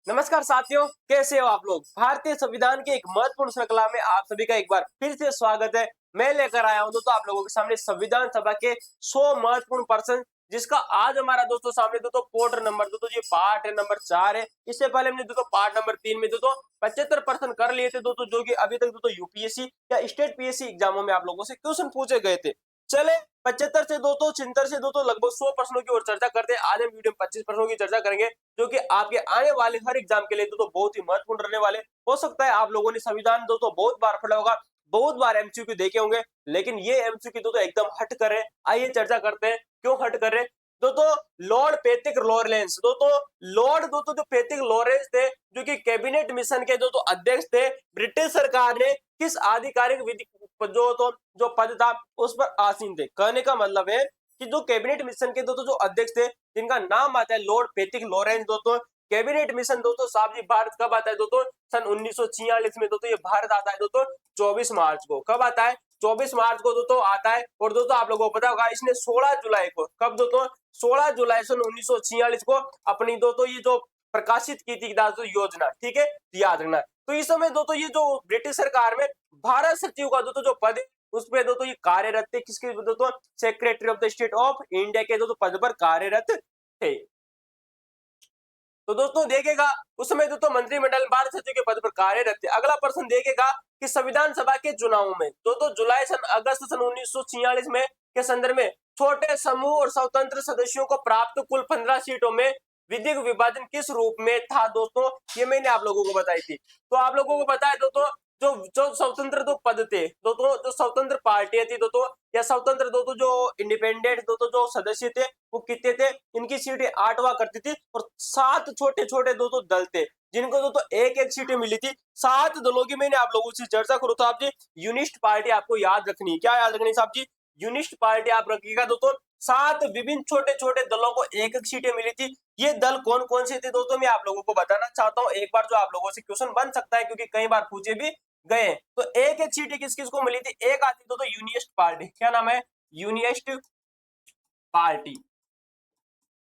नमस्कार साथियों, कैसे हो आप लोग। भारतीय संविधान की एक महत्वपूर्ण श्रृंखला में आप सभी का एक बार फिर से स्वागत है। मैं लेकर आया हूं दोस्तों आप लोगों के सामने संविधान सभा के 100 महत्वपूर्ण प्रश्न, जिसका आज हमारा दोस्तों सामने दोस्तों पोर्टर नंबर दोस्तों ये पार्ट है नंबर 4 है। इससे पहले हमने दोस्तों पार्ट नंबर 3 में दोस्तों 75 प्रश्न कर लिए थे दोस्तों, जो कि अभी तक दोस्तों यूपीएससी या स्टेट पीएससी एग्जामों में आप लोगों से क्वेश्चन पूछे गए थे। चले 75 से दोस्तों 76 से दोस्तों लगभग 100 प्रश्नों की ओर चर्चा करते हैं। आज हम वीडियो में 25 प्रश्नों की चर्चा करेंगे, जो कि आपके आने वाले हर एग्जाम के लिए दोस्तों बहुत ही महत्वपूर्ण रहने वाले। हो सकता है आप लोगों ने संविधान दोस्तों बहुत बार पढ़ा होगा, बहुत बार एमसीक्यू देखे होंगे, लेकिन ये एमसीक्यू दोस्तों एकदम हट कर है। आइए चर्चा करते हैं क्यों हट कर है। दोस्तों लॉर्ड पैट्रिक लॉरेंस, दोस्तों लॉर्ड दोस्तों जो पैट्रिक लॉरेंस थे, जो कि कैबिनेट मिशन के दोस्तों अध्यक्ष थे, ब्रिटिश सरकार ने किस आधिकारिक विधि जो पद था उस पर आसीन थे। कहने का मतलब है कि जो कैबिनेट मिशन के दोस्तों जो अध्यक्ष थे, जिनका नाम आता है लॉर्ड पैट्रिक लॉरेंस, दोस्तों कैबिनेट मिशन दोस्तों साहब जी भारत कब आता है दोस्तों, सन 1946 में दोस्तों ये भारत आता है दोस्तों 24 मार्च को। कब आता है? 24 मार्च को दोस्तों आता है। और दोस्तों आप लोगों को पता होगा इसने 16 जुलाई को, कब दोस्तों 16 जुलाई सन 1946 को अपनी दोस्तों ये जो प्रकाशित की थी दोस्तों योजना, ठीक है, याद रखना। तो इस समय दोस्तों ये जो ब्रिटिश सरकार में भारत सचिव का दोस्तों जो पद है उस पे दोस्तों ये कार्यरत थे। किसके दोस्तों? Secretary of the state of India के दोस्तों पद पर कार्यरत थे। तो दोस्तों देखेगा उस समय दोस्तों मंत्रिमंडल भारत सचिव के पद पर कार्यरत थे। अगला प्रश्न देखेगा कि संविधान सभा के चुनाव में दोस्तों जुलाई सन अगस्त सन 1946 में के संदर्भ में छोटे समूह और स्वतंत्र सदस्यों को प्राप्त कुल 15 सीटों में विधिक विभाजन किस रूप में था दोस्तों, ये मैंने आप लोगों को बताई थी। तो आप लोगों को पता है दोस्तों जो जो स्वतंत्र दो पद थे दोस्तों, जो स्वतंत्र पार्टियां थी दोस्तों या स्वतंत्र दोस्तों जो इंडिपेंडेंट दोस्तों जो सदस्य थे वो कितने थे? इनकी सीटें 8 हुआ करती थी और 7 छोटे छोटे दोस्तों दल थे, जिनको दोस्तों एक एक सीटें मिली थी। 7 दलों की मैंने आप लोगों से चर्चा करूँ तो आप जी यूनिस्ट पार्टी आपको याद रखनी है। क्या याद रखनी है साहब जी? यूनिस्ट पार्टी आप रखिएगा दोस्तों। 7 विभिन्न छोटे छोटे दलों को एक एक सीटें मिली थी। ये दल कौन कौन से थे दोस्तों, मैं आप लोगों को बताना चाहता हूँ एक बार, जो आप लोगों से क्वेश्चन बन सकता है क्योंकि कई बार पूछे भी गए। तो एक एक सीटें किस किस को मिली थी? एक आती दोस्तों यूनिस्ट पार्टी, क्या नाम है? यूनिस्ट पार्टी,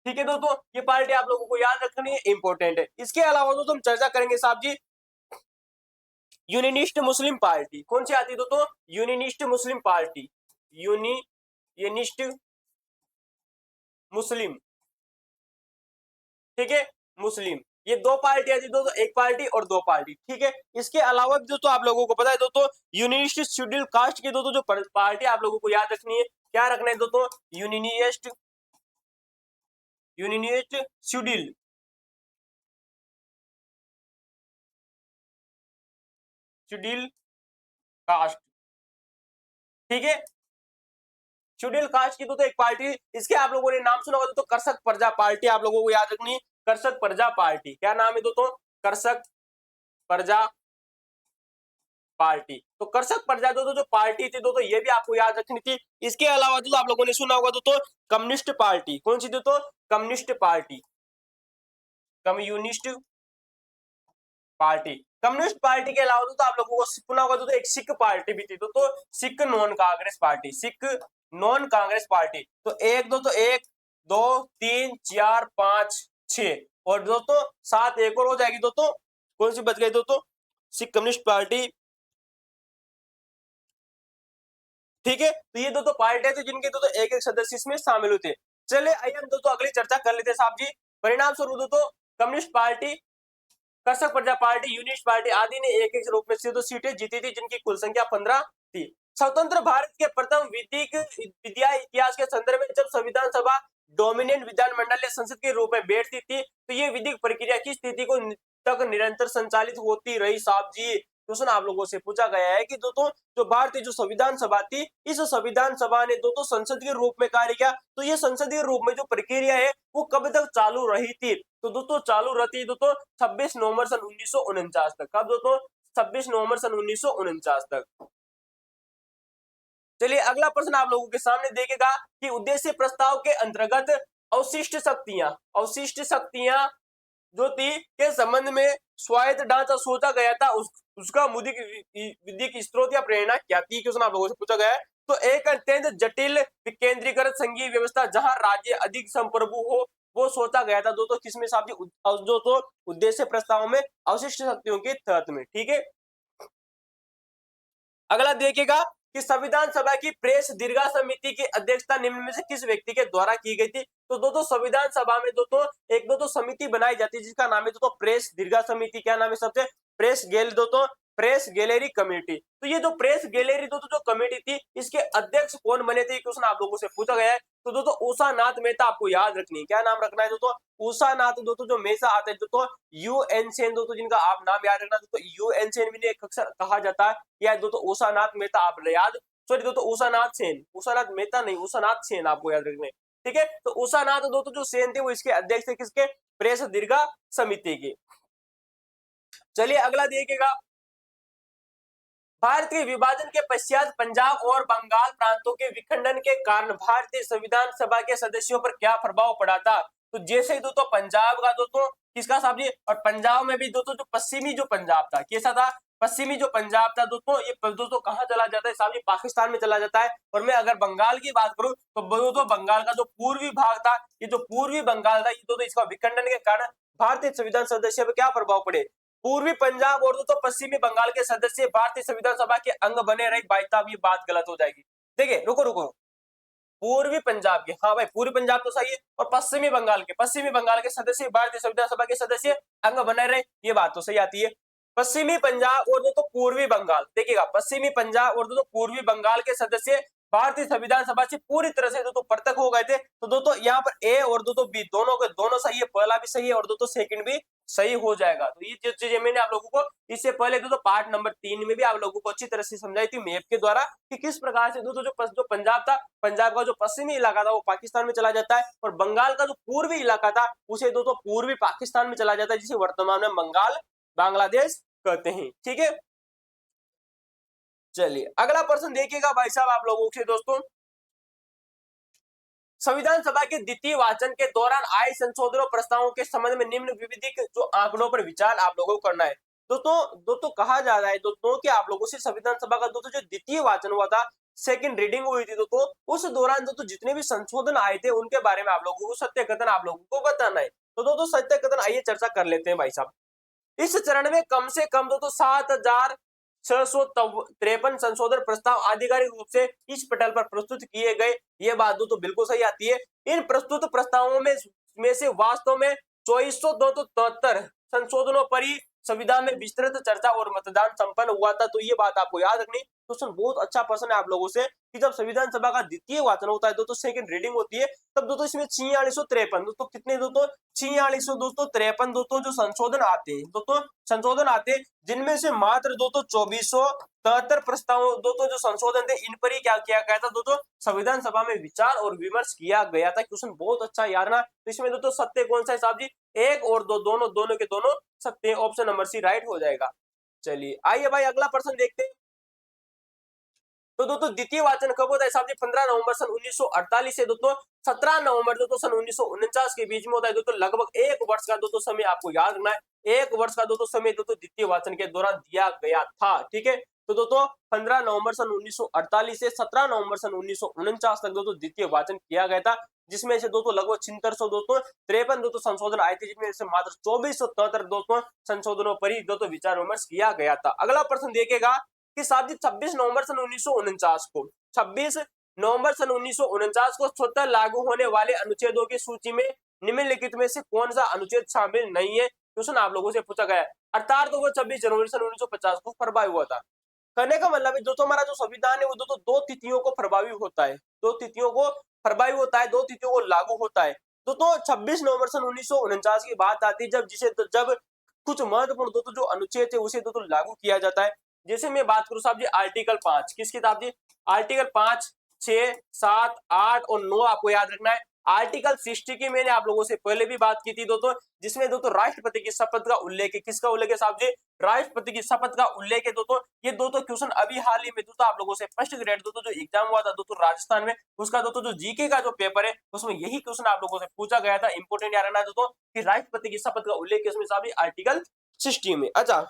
ठीक है दोस्तों। ये पार्टी आप लोगों को याद रखनी है, इंपॉर्टेंट है। इसके अलावा दोस्तों हम चर्चा करेंगे साहब जी यूनिनिस्ट मुस्लिम पार्टी। कौन सी आती है दोस्तों? यूनिनिस्ट मुस्लिम पार्टी, यूनिनिस्ट मुस्लिम, ठीक है, मुस्लिम। ये दो पार्टी आती दोस्तों, एक पार्टी और दो पार्टी, ठीक है। इसके अलावा भी दोस्तों आप लोगों को पता है दोस्तों यूनिनिस्ट शेड्यूल कास्ट की दोस्तों जो पार्टी आप लोगों को याद रखनी है। क्या रखना है दोस्तों? यूनिनिस्ट यूनिनिस्ट शेड्यूल, शेड्यूल कास्ट, ठीक है, शेड्यूल कास्ट की तो एक पार्टी। इसके आप लोगों ने नाम सुना होगा तो कर्षक प्रजा पार्टी आप लोगों को याद रखनी है। कर्षक प्रजा पार्टी, क्या नाम है दोस्तों? कर्षक प्रजा पार्टी। तो कर्षक प्रजा दोस्तों जो पार्टी थी दोस्तों ये भी आपको याद रखनी थी। इसके अलावा दोस्तों आप लोगों ने सुना होगा दोस्तों कम्युनिस्ट पार्टी। कौन सी दोस्तों? Communist party, communist party. Communist party के अलावा दोस्तों आप लोगों को सुना होगा दोस्तों एक सिख पार्टी भी थी दोस्तों, Sikh non Congress party, Sikh non Congress party. तो एक दोस्तों 1 2 3 4 5 6 और दोस्तों 7 एक और हो जाएगी दोस्तों। कौन सी बच गई दोस्तों? सिख कम्युनिस्ट पार्टी, ठीक है। तो ये दोस्तों पार्टियां थी जिनके दोस्तों एक एक सदस्य इसमें शामिल होते। चलिए आइए हम दोस्तों अगली चर्चा कर लेते हैं साहब जी। परिणाम स्वरूप दोस्तों कम्युनिस्ट पार्टी, कर्षक प्रजा पार्टी, यूनिस्ट पार्टी आदि ने एक एक रूप में से तो सीटें जीती थी, जिनकी कुल संख्या 15 थी। स्वतंत्र भारत के प्रथम विधिक विद्या इतिहास के संदर्भ में जब संविधान सभा डोमिनेंट विधानमंडल या संसद के रूप में बैठती थी, तो ये विधिक प्रक्रिया की स्थिति को तक निरंतर संचालित होती रही साहब जी। क्वेश्चन आप लोगों से पूछा गया है कि दोस्तों जो भारतीय जो संविधान सभा थी, इस संविधान सभा ने दोस्तों संसद के रूप में कार्य किया, तो ये संसदीय रूप में जो प्रक्रिया है वो कब तक चालू रही थी? तो दोस्तों चालू रहती है दोस्तों 26 नवंबर सन 1949 तक। कब दोस्तों? 26 नवंबर सन 1949 तक। चलिए अगला प्रश्न आप लोगों के सामने देखेगा कि उद्देश्य प्रस्ताव के अंतर्गत अवशिष्ट शक्तियां जो थी के संबंध में स्वायत्त ढांचा सोचा गया था, उसका विधिक स्रोत या प्रेरणा क्या थी? क्वेश्चन आप लोगों से पूछा गया है। तो एक अत्यंत जटिल विकेंद्रीकृत संघीय व्यवस्था जहां राज्य अधिक संप्रभु हो वो सोचा गया था दोस्तों किसमें साहब जी, दोस्तों उद्देश्य प्रस्ताव में अवशिष्ट शक्तियों के तहत में। ठीक है, अगला देखिएगा कि संविधान सभा की प्रेस दीर्घा समिति की अध्यक्षता निम्न में से किस व्यक्ति के द्वारा की गई थी। तो दोस्तों संविधान सभा में दोस्तों एक दोस्तों समिति बनाई जाती है जिसका नाम है दोस्तों प्रेस दीर्घा समिति। क्या नाम है सबसे? प्रेस गैल दोस्तों प्रेस गैलरी कमेटी। तो ये जो प्रेस गैलरी दोस्तों जो कमेटी थी इसके अध्यक्ष कौन बने थे, क्वेश्चन आप लोगों से पूछा गया है। तो दोस्तों उषा नाथ मेहता आपको याद रखनी है। क्या नाम रखना है दोस्तों? उषा नाथ दोस्तों जो मेहता आते हैं दोस्तों यूएन सेन दोस्तों, जिनका आप नाम याद रखना दोस्तों, यूएन सेन भी अक्सर कहा जाता है, या दोस्तों उषा नाथ मेहता आप याद, सॉरी दोस्तों उषा नाथ सेन, उषा नाथ मेहता नहीं, उषा नाथ सेन आपको याद रखना है। ठीक है, तो उषा नाथ दोस्तों जो सेन थे वो इसके अध्यक्ष थे, किसके? प्रेस दीर्घा समिति के। चलिए अगला देखिएगा, भारत के विभाजन के पश्चात पंजाब और बंगाल प्रांतों के विखंडन के कारण भारतीय संविधान सभा के सदस्यों पर क्या प्रभाव पड़ा था। तो जैसे ही दोस्तों पंजाब का दोस्तों किसका साहब जी, और पंजाब में भी दोस्तों जो पश्चिमी जो पंजाब था कैसा था, पश्चिमी जो पंजाब था दोस्तों, ये दोस्तों कहाँ चला जाता है साहब जी, पाकिस्तान में चला जाता है। और मैं अगर बंगाल की बात करूं तो दोस्तों बंगाल का जो पूर्वी भाग था, ये जो पूर्वी बंगाल था, ये दोस्तों इसका विखंडन के कारण भारतीय संविधान सदस्य पर क्या प्रभाव पड़े। पूर्वी पंजाब और तो पश्चिमी बंगाल के सदस्य भारतीय संविधान सभा के अंग बने रहे। भाई साहब ये बात गलत हो जाएगी। देखिए रुको रुको, पूर्वी पंजाब के, हाँ भाई पूर्वी पंजाब तो सही है, और पश्चिमी बंगाल के सदस्य भारतीय संविधान सभा के सदस्य अंग बने रहे, ये बात तो सही आती है। पश्चिमी पंजाब और तो पूर्वी बंगाल, देखिएगा पश्चिमी पंजाब और तो पूर्वी बंगाल के सदस्य भारतीय संविधान सभा से पूरी तरह से दोस्तों पृथक हो गए थे। तो दोस्तों यहाँ पर ए और दोस्तों बी दोनों के दोनों सही है, पहला भी सही है और दोस्तों सेकंड भी सही हो जाएगा। तो ये जो चीजें मैंने आप लोगों को इससे पहले दोस्तों पार्ट नंबर 3 में भी आप लोगों को अच्छी तरह से समझाई थी मैप के द्वारा कि किस प्रकार से दोस्तों जो पंजाब था, पंजाब का जो पश्चिमी इलाका था वो पाकिस्तान में चला जाता है, और बंगाल का जो पूर्वी इलाका था उसे दोस्तों पूर्वी पाकिस्तान में चला जाता है, जिसे वर्तमान में बंगाल बांग्लादेश कहते हैं। ठीक है, चलिए अगला प्रश्न देखिएगा भाई साहब आप लोगों से दोस्तों, संविधान सभा के द्वितीय वाचन के दौरान आए संशोधनों प्रस्तावों के संबंध में निम्न विविधिक जो आंकड़ों पर विचार आप लोगों को करना है। दोस्तों कहा जा रहा है दोस्तों कि आप लोगों से संविधान सभा का दोस्तों जो द्वितीय वाचन हुआ था, सेकंड रीडिंग हुई थी दोस्तों, उस दौरान दोस्तों जितने भी संशोधन आए थे उनके बारे में आप लोगों को सत्य कथन आप लोगों को बताना है। तो दोस्तों सत्य कथन आइए चर्चा कर लेते हैं भाई साहब। इस चरण में कम से कम दोस्तों 7,653 संशोधन प्रस्ताव आधिकारिक रूप से इस पटल पर प्रस्तुत किए गए। ये बात दोस्तों बिल्कुल सही आती है। इन प्रस्तुत प्रस्तावों में से वास्तव में 2473 संशोधनों पर ही संविधान में विस्तृत चर्चा और मतदान संपन्न हुआ था। तो ये बात आपको याद रखनी। क्वेश्चन बहुत अच्छा प्रश्न है आप लोगों से कि जब संविधान सभा का द्वितीय वाचन होता है दोस्तों, सेकंड रीडिंग होती है, तब दोस्तों इसमें 4653 दोस्तों कितने दोस्तों 4653 दोस्तों जो संशोधन आते हैं जिनमें से मात्र दोस्तों 2473 प्रस्ताव दोस्तों जो संशोधन थे इन पर ही क्या किया गया था दोस्तों, संविधान सभा में विचार और विमर्श किया गया था। क्वेश्चन बहुत अच्छा याद ना। तो इसमें दोस्तों सत्य कौन सा है साहब जी, एक और दो दोनों के दोनों सत्य, ऑप्शन नंबर सी राइट हो जाएगा। चलिए आइए भाई अगला प्रश्न देखते हैं। तो दोस्तों द्वितीय वाचन कब होता है साहब जी, 15 नवंबर सन 1948 से दोस्तों 17 नवंबर दोस्तों सन 1949 के बीच में होता है दोस्तों। लगभग एक वर्ष का दोस्तों समय आपको याद रखना है, एक वर्ष का दोस्तों समय दोस्तों द्वितीय वाचन के दौरान दिया गया था। ठीक है, तो दोस्तों 15 नवंबर सन 1948 से 17 नवंबर सन 1949 तक दोस्तों द्वितीय वाचन किया गया था, जिसमें से दोस्तों लगभग 7653 दोस्तों संशोधन आए थे, जिसमें से मात्र 2473 दोस्तों संशोधनों पर ही दोस्तों विचार विमर्श किया गया था। अगला प्रश्न देखेगा कि साहब जी 26 नवंबर सन 1949 को 26 नवंबर सन 1949 को स्वतः लागू होने वाले अनुच्छेदों की सूची में निम्नलिखित में से कौन सा अनुच्छेद शामिल नहीं है। क्वेश्चन आप लोगों से पूछा गया है। अर्थात तो वो 26 जनवरी सन 1950 को प्रभावी हुआ था। कहने का मतलब है दोस्तों हमारा जो संविधान है वो दोस्तों दो तिथियों को प्रभावी होता है, दो तिथियों को प्रभावी होता है, दो तिथियों को लागू होता है। दोस्तों 26 नवंबर सन 1949 की बात आती है जब कुछ महत्वपूर्ण दोस्तों जो अनुच्छेद है उसे दोस्तों लागू किया जाता है। जैसे मैं बात करूं साहब जी आर्टिकल 5, किस किताब जी, आर्टिकल 5, 6, 7, 8 और 9 आपको याद रखना है। आर्टिकल 60 की मैंने आप लोगों से पहले भी बात की थी दोस्तों, जिसमें दोस्तों राष्ट्रपति की शपथ का उल्लेख है। किसका उल्लेख है साहब जी, राष्ट्रपति की शपथ का उल्लेख है दोस्तों। ये दोस्तों क्वेश्चन अभी हाल ही में दोस्तों आप लोगों से फर्स्ट ग्रेड दोस्तों जो एग्जाम हुआ था दोस्तों राजस्थान में, उसका दोस्तों जो जीके का जो पेपर है उसमें यही क्वेश्चन आप लोगों से पूछा गया था। इंपोर्टेंट याद रखना दोस्तों कि राष्ट्रपति की शपथ का उल्लेख किसमें साहब जी, आर्टिकल 60 में। अच्छा,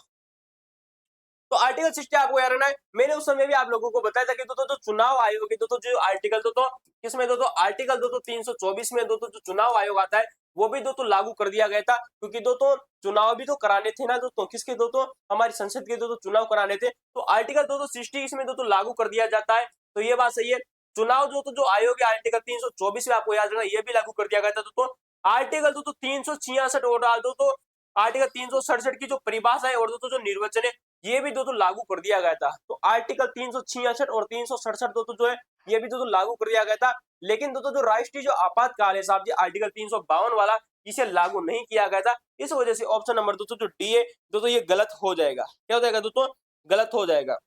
तो आर्टिकल 60 आपको याद रखना है। मैंने उस समय भी आप लोगों को बताया था कि दोस्तों जो चुनाव आयोग है दोस्तों जो आर्टिकल दोस्तों किसमें दोस्तों आर्टिकल दोस्तों 324 में दोस्तों जो चुनाव आयोग आता है वो भी दोस्तों लागू कर दिया गया था, क्योंकि दोस्तों चुनाव भी तो कराने थे ना दोस्तों, किसके दोस्तों, हमारी संसद के दोस्तों चुनाव कराने थे, तो आर्टिकल 260 इसमें दोस्तों लागू कर दिया जाता है। तो ये बात सही है। चुनाव जो आयोग है आर्टिकल 324 में आपको याद रखना, ये भी लागू कर दिया गया था दोस्तों। आर्टिकल दोस्तों 366 और डाल दो तो आर्टिकल 367 की जो परिभाषा है और दोस्तों जो निर्वचन है ये भी दोस्तों लागू कर दिया गया था। तो आर्टिकल 366 और 367 दोस्तों जो है ये भी दोस्तों लागू कर दिया गया था। लेकिन दोस्तों जो राष्ट्रीय जो आपातकाल है साहब जी आर्टिकल 352 वाला, इसे लागू नहीं किया गया था। इस वजह से ऑप्शन नंबर दोस्तों जो डी है दोस्तों ये गलत हो जाएगा। क्या हो जाएगा दोस्तों, गलत हो जाएगा।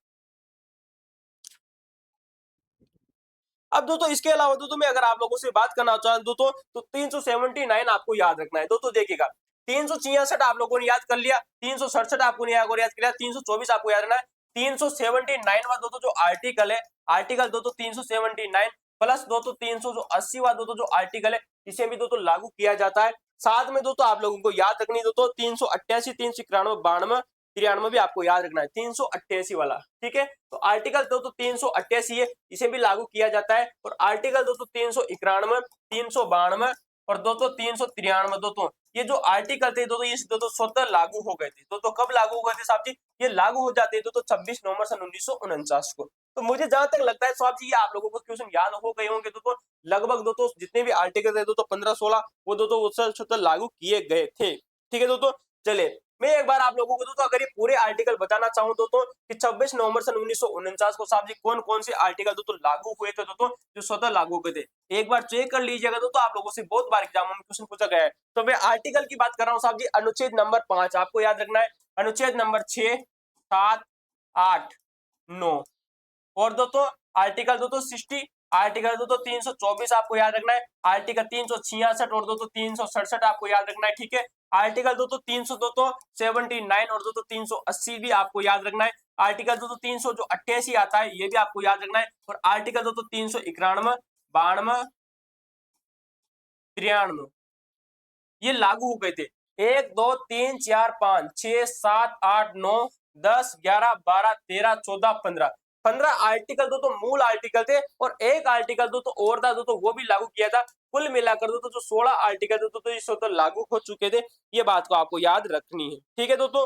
अब दोस्तों इसके अलावा दोस्तों मैं अगर आप लोगों से बात करना चाहूँ दोस्तों तो 379 आपको याद रखना है दोस्तों। देखिएगा 366 आप लोगों ने याद कर लिया, 367 आपको याद कर लिया, 324 आपको याद रखना है। 379 वाला दोस्तों जो आर्टिकल है, आर्टिकल दोस्तों 379 प्लस दोस्तों 380 वाला दोस्तों जो आर्टिकल है इसे भी दोस्तों लागू किया जाता है। साथ में दोस्तों आप लोगों को याद रखनी दोस्तों 388, 391, 92, 93 भी आपको याद रखना है, 388 वाला, ठीक है। तो आर्टिकल दोस्तों 388 है, इसे भी लागू किया जाता है। और आर्टिकल दोस्तों 391, 392 और दोस्तों 393 दोस्तों ये जो आर्टिकल थे दोस्तों ये दोस्तों स्वतः लागू हो गए थे। दोस्तों कब लागू हो गए थे साहब जी, ये लागू हो जाते हैं दोस्तों 26 नवंबर सन 1949 को। तो मुझे जहां तक लगता है साहब जी ये आप लोगों को क्वेश्चन याद हो गए होंगे दोस्तों। लगभग दोस्तों जितने भी आर्टिकल थे दोस्तों 15-16 वो दोस्तों स्वतः लागू किए गए थे, ठीक है दोस्तों। चले मैं एक बार आप लोगों को दोस्तों अगर ये पूरे आर्टिकल बताना चाहूं दोस्तों कि 26 नवंबर सन 1949 को साहब जी कौन कौन से आर्टिकल दोस्तों लागू हुए थे दोस्तों, जो स्वतः लागू हुए थे, एक बार चेक कर लीजिएगा दोस्तों। आप लोगों से बहुत बार एग्जाम में क्वेश्चन पूछा गया है। तो मैं आर्टिकल की बात कर रहा हूँ साहब जी, अनुच्छेद नंबर 5 आपको याद रखना है, अनुच्छेद नंबर 6, 7, 8, 9 और दोस्तों आर्टिकल दोस्तों 60, आर्टिकल दोस्तों 324 आपको याद रखना है, आर्टिकल 366 और दोस्तों 367 आपको याद रखना है, ठीक है। आर्टिकल दोस्तों 379 और दोस्तों 380 भी आपको याद रखना है। आर्टिकल दोस्तों 388 आता है ये भी आपको याद रखना है। और आर्टिकल दोस्तों 391, 92, 93 ये लागू हो गए थे। 1, 2, 3, 4, 5, 6, 7, 8, 9, 10, 11, 12, 13, 14, 15 15 आर्टिकल दोस्तों मूल आर्टिकल थे और एक आर्टिकल दोस्तों और था दोस्तों वो भी लागू किया था। कुल मिलाकर दोस्तों जो 16 आर्टिकल दोस्तों इस वक्त लागू हो चुके थे। ये बात को आपको याद रखनी है, ठीक है दोस्तों।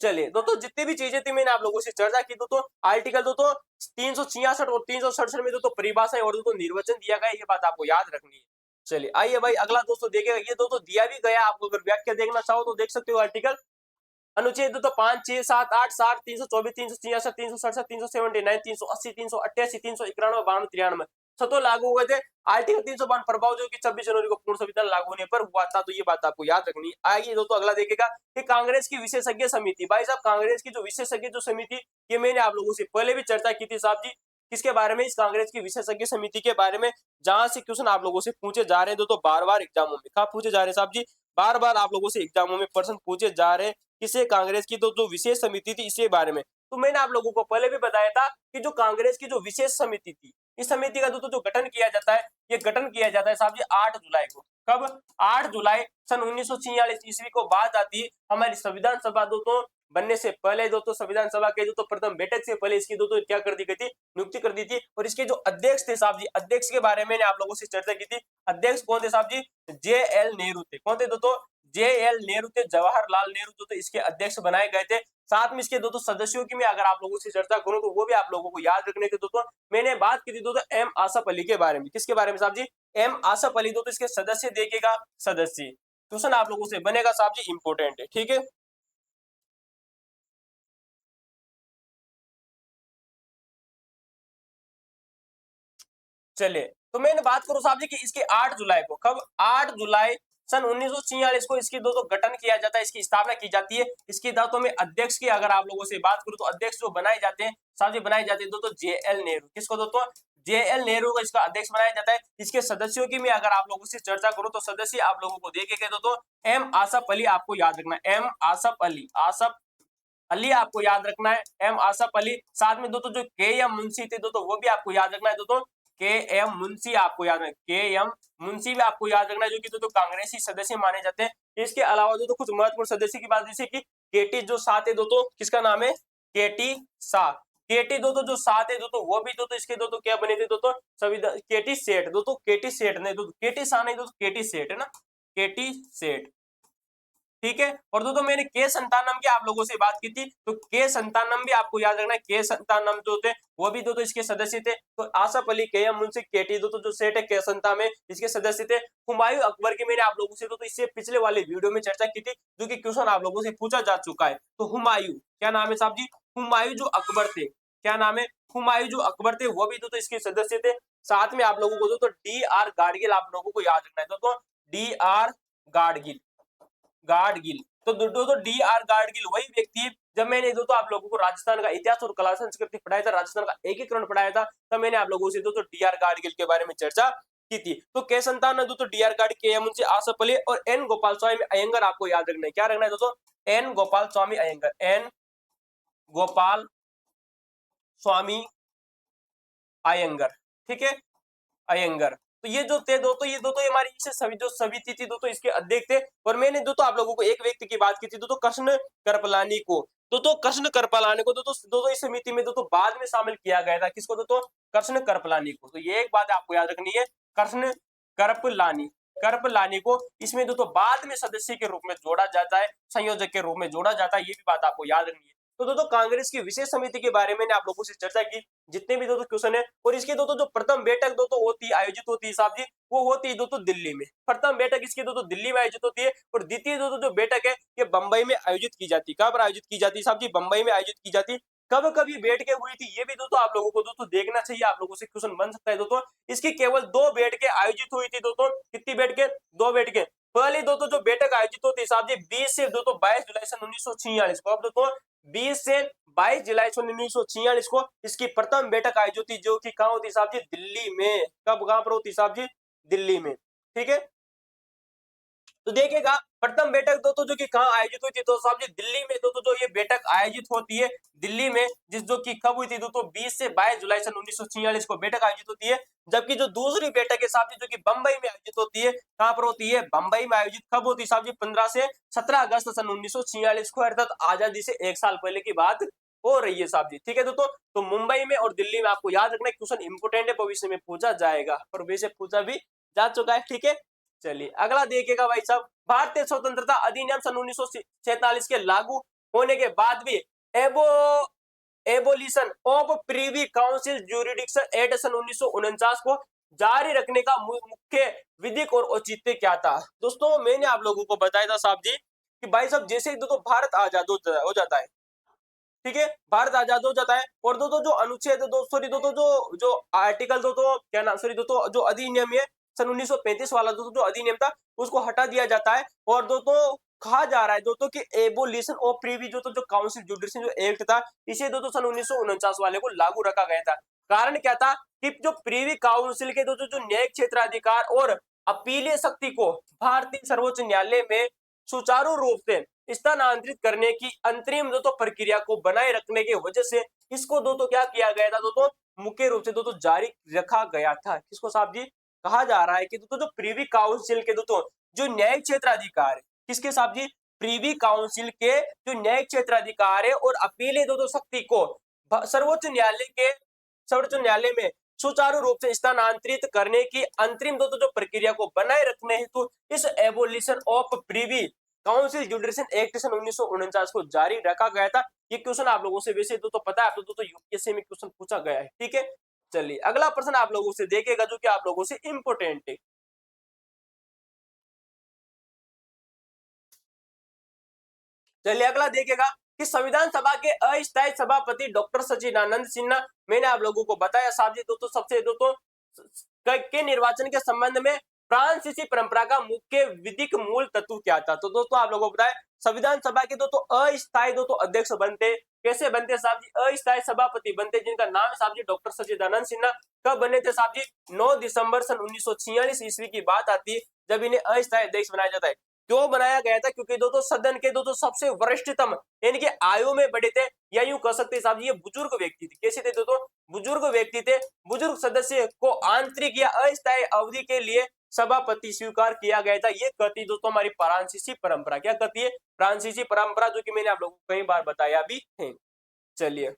चलिए दोस्तों जितनी भी चीजें थी मैंने आप लोगों से चर्चा की दोस्तों। आर्टिकल दोस्तों 366 और 367 में दोस्तों परिभाषा और दोस्तों निर्वचन दिया गया, ये बात आपको याद रखनी है। चलिए आइए भाई अगला दोस्तों देखिएगा, ये दोस्तों दिया भी गया, आपको अगर व्याख्या देखना चाहो तो देख सकते हो। आर्टिकल अनुच्छेद तो 5, 6, 7, 8, 7, 324, 366, 367, 379, 380, 388, 391, 92, 93 सतो लागू हुए थे। आर्टिकल 352 प्रभाव जो कि 26 जनवरी को पूर्ण संविधान लागू होने पर हुआ था। तो ये बात आपको याद रखनी है। आइए दोस्तों अगला देखेगा कि कांग्रेस की विशेषज्ञ समिति, भाई साहब कांग्रेस की जो विशेषज्ञ जो समिति, ये मैंने आप लोगों से पहले भी चर्चा की थी साहब जी। किसके बारे में, इस कांग्रेस की विशेषज्ञ समिति के बारे में, जहां से क्वेश्चन आप लोगों से पूछे जा रहे हैं दोस्तों बार बार एग्जामों में। कहा पूछे जा रहे हैं साहब जी, बार बार आप लोगों से एग्जामों में प्रश्न पूछे जा रहे हैं। किसे, कांग्रेस की तो जो विशेष समिति थी इसके बारे में। तो मैंने आप लोगों को पहले भी बताया था कि जो कांग्रेस की जो विशेष समिति थी, इस समिति का दोस्तों जो गठन किया जाता है, ये गठन किया जाता है साहब जी 8 जुलाई को। कब, 8 जुलाई सन 1946 ईस्वी को बात आती है हमारी संविधान सभा दोस्तों बनने से पहले। दोस्तों संविधान सभा के दोस्तों प्रथम बैठक से पहले इसकी दोस्तों क्या कर दी गई थी, नियुक्ति कर दी थी। और इसके जो अध्यक्ष थे साहब जी, अध्यक्ष के बारे में मैंने आप लोगों से चर्चा की थी। अध्यक्ष कौन थे साहब जी, JL नेहरू थे। कौन थे दोस्तों, JL नेहरू थे, जवाहरलाल नेहरू दोस्तों इसके अध्यक्ष बनाए गए थे। साथ में इसके दोस्तों सदस्यों की मैं अगर आप लोगों से चर्चा करूं तो वो भी आप लोगों को याद रखने के दोस्तों। मैंने बात की थी दोस्तों M आसफ अली के बारे में। किसके बारे में साहब जी, M आसफ अली दोस्तों इसके सदस्य देखिएगा, सदस्य क्वेश्चन आप लोगों से बनेगा साहब जी, इंपोर्टेंट है, ठीक है। चलिए तो मैंने बात करूं साहब जी कि इसके 8 जुलाई को, कब, 8 जुलाई सन 1946 को इसकी दोस्तों गठन किया जाता है, इसकी स्थापना की जाती है। इसकी दायित्व में अध्यक्ष की अगर आप लोगों से बात करूं तो अध्यक्ष जो बनाए जाते हैं साहब जी, बनाए जाते हैं दोस्तों JL नेहरू। किसको दोस्तों, JL नेहरू को इसका अध्यक्ष बनाया जाता है। इसके सदस्यों की मैं अगर आप लोगों से चर्चा करूं तो सदस्य आप लोगों को देखेंगे दोस्तों M आसफ अली, आपको याद रखना है M आसफ अली, आसफ अली आपको याद रखना है, M आसफ अली। साथ में दोस्तों जो KM मुंशी थे दोस्तों वो भी आपको याद रखना है दोस्तों, KM मुंशी आपको याद रखना है, KM मुंशी भी आपको याद रखना है, जो कि दोस्तों कांग्रेसी सदस्य माने जाते हैं। इसके अलावा दोस्तों कुछ महत्वपूर्ण सदस्य की बात, जैसे कि KT जो शाह थे दोस्तों, किसका नाम है, KT शाह। केटी दोस्तों जो 7 है दोस्तों वो भी दोस्तों इसके दोस्तों क्या बने थे दोस्तों संविधान केटी सेट दोस्तों केटी सेट नहीं दोस्तों केटी सा नहीं दोस्तों केटी सेट है ना केटी सेट ठीक है। और दोस्तों मैंने के संतानम की आप लोगों से बात की थी तो के संतानम भी आपको याद रखना है के संतानम जो थे वो भी दोस्तों इसके सदस्य थे। तो आसफ अली के मुंशी केटी दोस्तों जो सेठ है के संतान में इसके सदस्य थे। हुमायूं अकबर की मैंने आप लोगों से दोस्तों इससे पिछले वाले वीडियो में चर्चा की थी जो कि क्वेश्चन आप लोगों से पूछा जा चुका है। तो हुमायूं क्या नाम है साहब जी हुमायूं जो अकबर थे क्या नाम है हुमायूं जो अकबर थे वो भी दोस्तों इसके सदस्य थे। साथ में आप लोगों को दोस्तों डी आर गाडगिल आप लोगों को याद रखना है दोस्तों डी आर गाडगिल गाडगिल तो दोस्तों डी आर गाडगिल वही व्यक्ति है जब मैंने दोस्तों आप लोगों को राजस्थान का इतिहास और कला संस्कृति पढ़ाया था राजस्थान का एकीकरण पढ़ाया था तब मैंने आप लोगों से दोस्तों डी आर गाडगिल के बारे में चर्चा की थी। तो के संतान दोस्तों डी आर गाडगिल के मुंशी आसफ अली और एन गोपाल स्वामी अयंगर आपको याद रखना है क्या रखना है दोस्तों एन गोपाल स्वामी अयंगर एन गोपाल स्वामी अयंगर ठीक है अयंगर। तो ये जो थे दोस्तों ये दोस्तों हमारी इसे सभी जो समिति थी दोस्तों इसके अध्यक्ष थे। और मैंने दोस्तों आप लोगों को एक व्यक्ति की बात की थी दोस्तों कृष्ण करपलानी को दोस्तों कृष्ण करपलानी को दोस्तों इस समिति में दोस्तों बाद में शामिल किया गया था किसको दोस्तों कृष्ण करपलानी को। तो ये एक बात आपको याद रखनी है कृष्ण करपलानी करपलानी को इसमें दोस्तों बाद में सदस्य के रूप में जोड़ा जाता है संयोजक के रूप में जोड़ा जाता है ये भी बात आपको याद रखनी है। तो दोस्तों कांग्रेस की विशेष समिति के बारे में आप लोगों से चर्चा की जितने भी दोस्तों क्वेश्चन है और इसकी दोस्तों जो प्रथम बैठक दोस्तों होती आयोजित होती है साहब जी वो होती है दोस्तों दिल्ली में। प्रथम बैठक इसकी दोस्तों दिल्ली में आयोजित होती है और द्वितीय दोस्तों जो बैठक है ये बंबई में आयोजित की जाती है। कब आयोजित की जाती है साहब जी बंबई में आयोजित की जाती है। कब कभी बैठ के हुई थी ये भी दोस्तों आप लोगों को दोस्तों देखना चाहिए आप लोगों से क्वेश्चन बन सकता है दोस्तों। इसकी केवल 2 बैठकें आयोजित हुई थी दोस्तों कितनी बैठकें 2 बैठकें। पहली दोस्तों जो बैठक आयोजित होती है साहब जी 20 से दोस्तों 22 जुलाई सन 1946 को अब दोस्तों 20 से 22 जुलाई सन 1946 को इसकी प्रथम बैठक आयोजित होती जो कि कहां होती साहब जी दिल्ली में। कब कहां पर होती साहब जी दिल्ली में ठीक है। तो देखिएगा प्रथम बैठक दोस्तों जो कि कहां आयोजित हुई थी तो साहब जी दिल्ली में दोस्तों जो ये बैठक आयोजित होती है दिल्ली में जिस जो कि कब हुई थी दोस्तों 20 से 22 जुलाई सन 1946 को बैठक आयोजित होती है। जबकि जो दूसरी बैठक है साहब जी जो कि बंबई में आयोजित होती है कहां पर होती है बंबई में आयोजित कब होती है साहब जी 15 से 17 अगस्त सन 1946 को अर्थात आजादी से 1 साल पहले की बात हो रही है साहब जी ठीक है दोस्तों। तो मुंबई में और दिल्ली में आपको याद रखना है क्वेश्चन इंपोर्टेंट है भविष्य में पूछा जाएगा और वैसे पूछा भी जा चुका है ठीक है। चलिए अगला देखिएगा भाई साहब भारतीय स्वतंत्रता अधिनियम सन 1947 के लागू होने के बाद भी abo abolition of privy council jurisdiction act सन 1949 को जारी रखने का मुख्य विधिक और औचित्य क्या था। दोस्तों मैंने आप लोगों को बताया था साहब जी कि भाई साहब जैसे ही दोस्तों भारत आजाद हो जाता है ठीक है भारत आजाद हो जाता है और दोस्तों जो अनुच्छेद दोस्तों जो आर्टिकल दोस्तों क्या नाम सॉरी दोस्तों जो अधिनियम है सन 1935 वाला दोस्तों जो अधिनियम था उसको हटा दिया जाता है और दोस्तों कहा जा रहा है दोस्तों कि एबोलिशन ऑफ प्रीवी जो काउंसिल जुडिशियल जो एक्ट था इसे दोस्तों सन 1949 वाले को लागू रखा गया था। कारण क्या था कि जो प्रीवी काउंसिल के दोस्तों जो न्यायिक क्षेत्राधिकार और अपीलीय शक्ति को भारतीय सर्वोच्च न्यायालय में सुचारू रूप से स्थानांतरित करने की अंतरिम दोस्तों प्रक्रिया को बनाए रखने की वजह से इसको दोस्तों क्या किया गया था दोस्तों मुख्य रूप से दोस्तों जारी रखा गया था। किसको साहब जी कहा जा रहा है कि दोस्तों जो प्रीवी काउंसिल के दोस्तों जो न्यायिक क्षेत्राधिकार है किसके साहब जी प्रीवी काउंसिल के जो न्यायिक क्षेत्राधिकार है और अपीलीय दोस्तों शक्ति को सर्वोच्च न्यायालय में सुचारू रूप से स्थानांतरित करने की अंतरिम दोस्तों जो प्रक्रिया को बनाए रखने हेतु इस abolition of privy council judicial act सन 1949 को जारी रखा गया था। ये क्वेश्चन आप लोगों से वैसे तो पता है आप दोस्तों यूपीएससी में क्वेश्चन पूछा गया है ठीक है। चलिए अगला प्रश्न आप लोगों से देखेगा जो कि आप लोगों से इंपोर्टेंट है। चलिए अगला देखिएगा कि संविधान सभा के अस्थायी सभापति डॉक्टर सच्चिदानंद सिन्हा मैंने आप लोगों को बताया साहब जी दोस्तों सबसे दोस्तों के निर्वाचन के संबंध में फ्रांसीसी परंपरा का मुख्य विधिक मूल तत्व क्या था। तो दोस्तों आप लोगों को बताया संविधान सभा के दोस्तों अस्थायी दोस्तों अध्यक्ष बनते कैसे बनते साहब जी अस्थायी सभापति बनते जिनका नाम है साहब जी डॉक्टर सच्चिदानंद सिन्हा। कब बने थे साहब जी 9 दिसंबर सन 1946 ईस्वी की बात आती है जब इन्हें अस्थायी अध्यक्ष बनाया जाता है। क्यों बनाया गया था क्योंकि दोस्तों सदन के दोस्तों सबसे वरिष्ठतम यानी कि आयु में बड़े थे या यूं कह सकते साहब जी ये बुजुर्ग व्यक्ति थे। कैसे थे दोस्तों बुजुर्ग व्यक्ति थे। बुजुर्ग सदस्य को आंतरिक या अस्थायी अवधि के लिए सभापति स्वीकार किया गया था। ये कहती दोस्तों हमारी फ्रांसीसी परंपरा क्या कहती है फ्रांसीसी परंपरा जो कि मैंने आप लोगों को कई बार बताया भी है। चलिए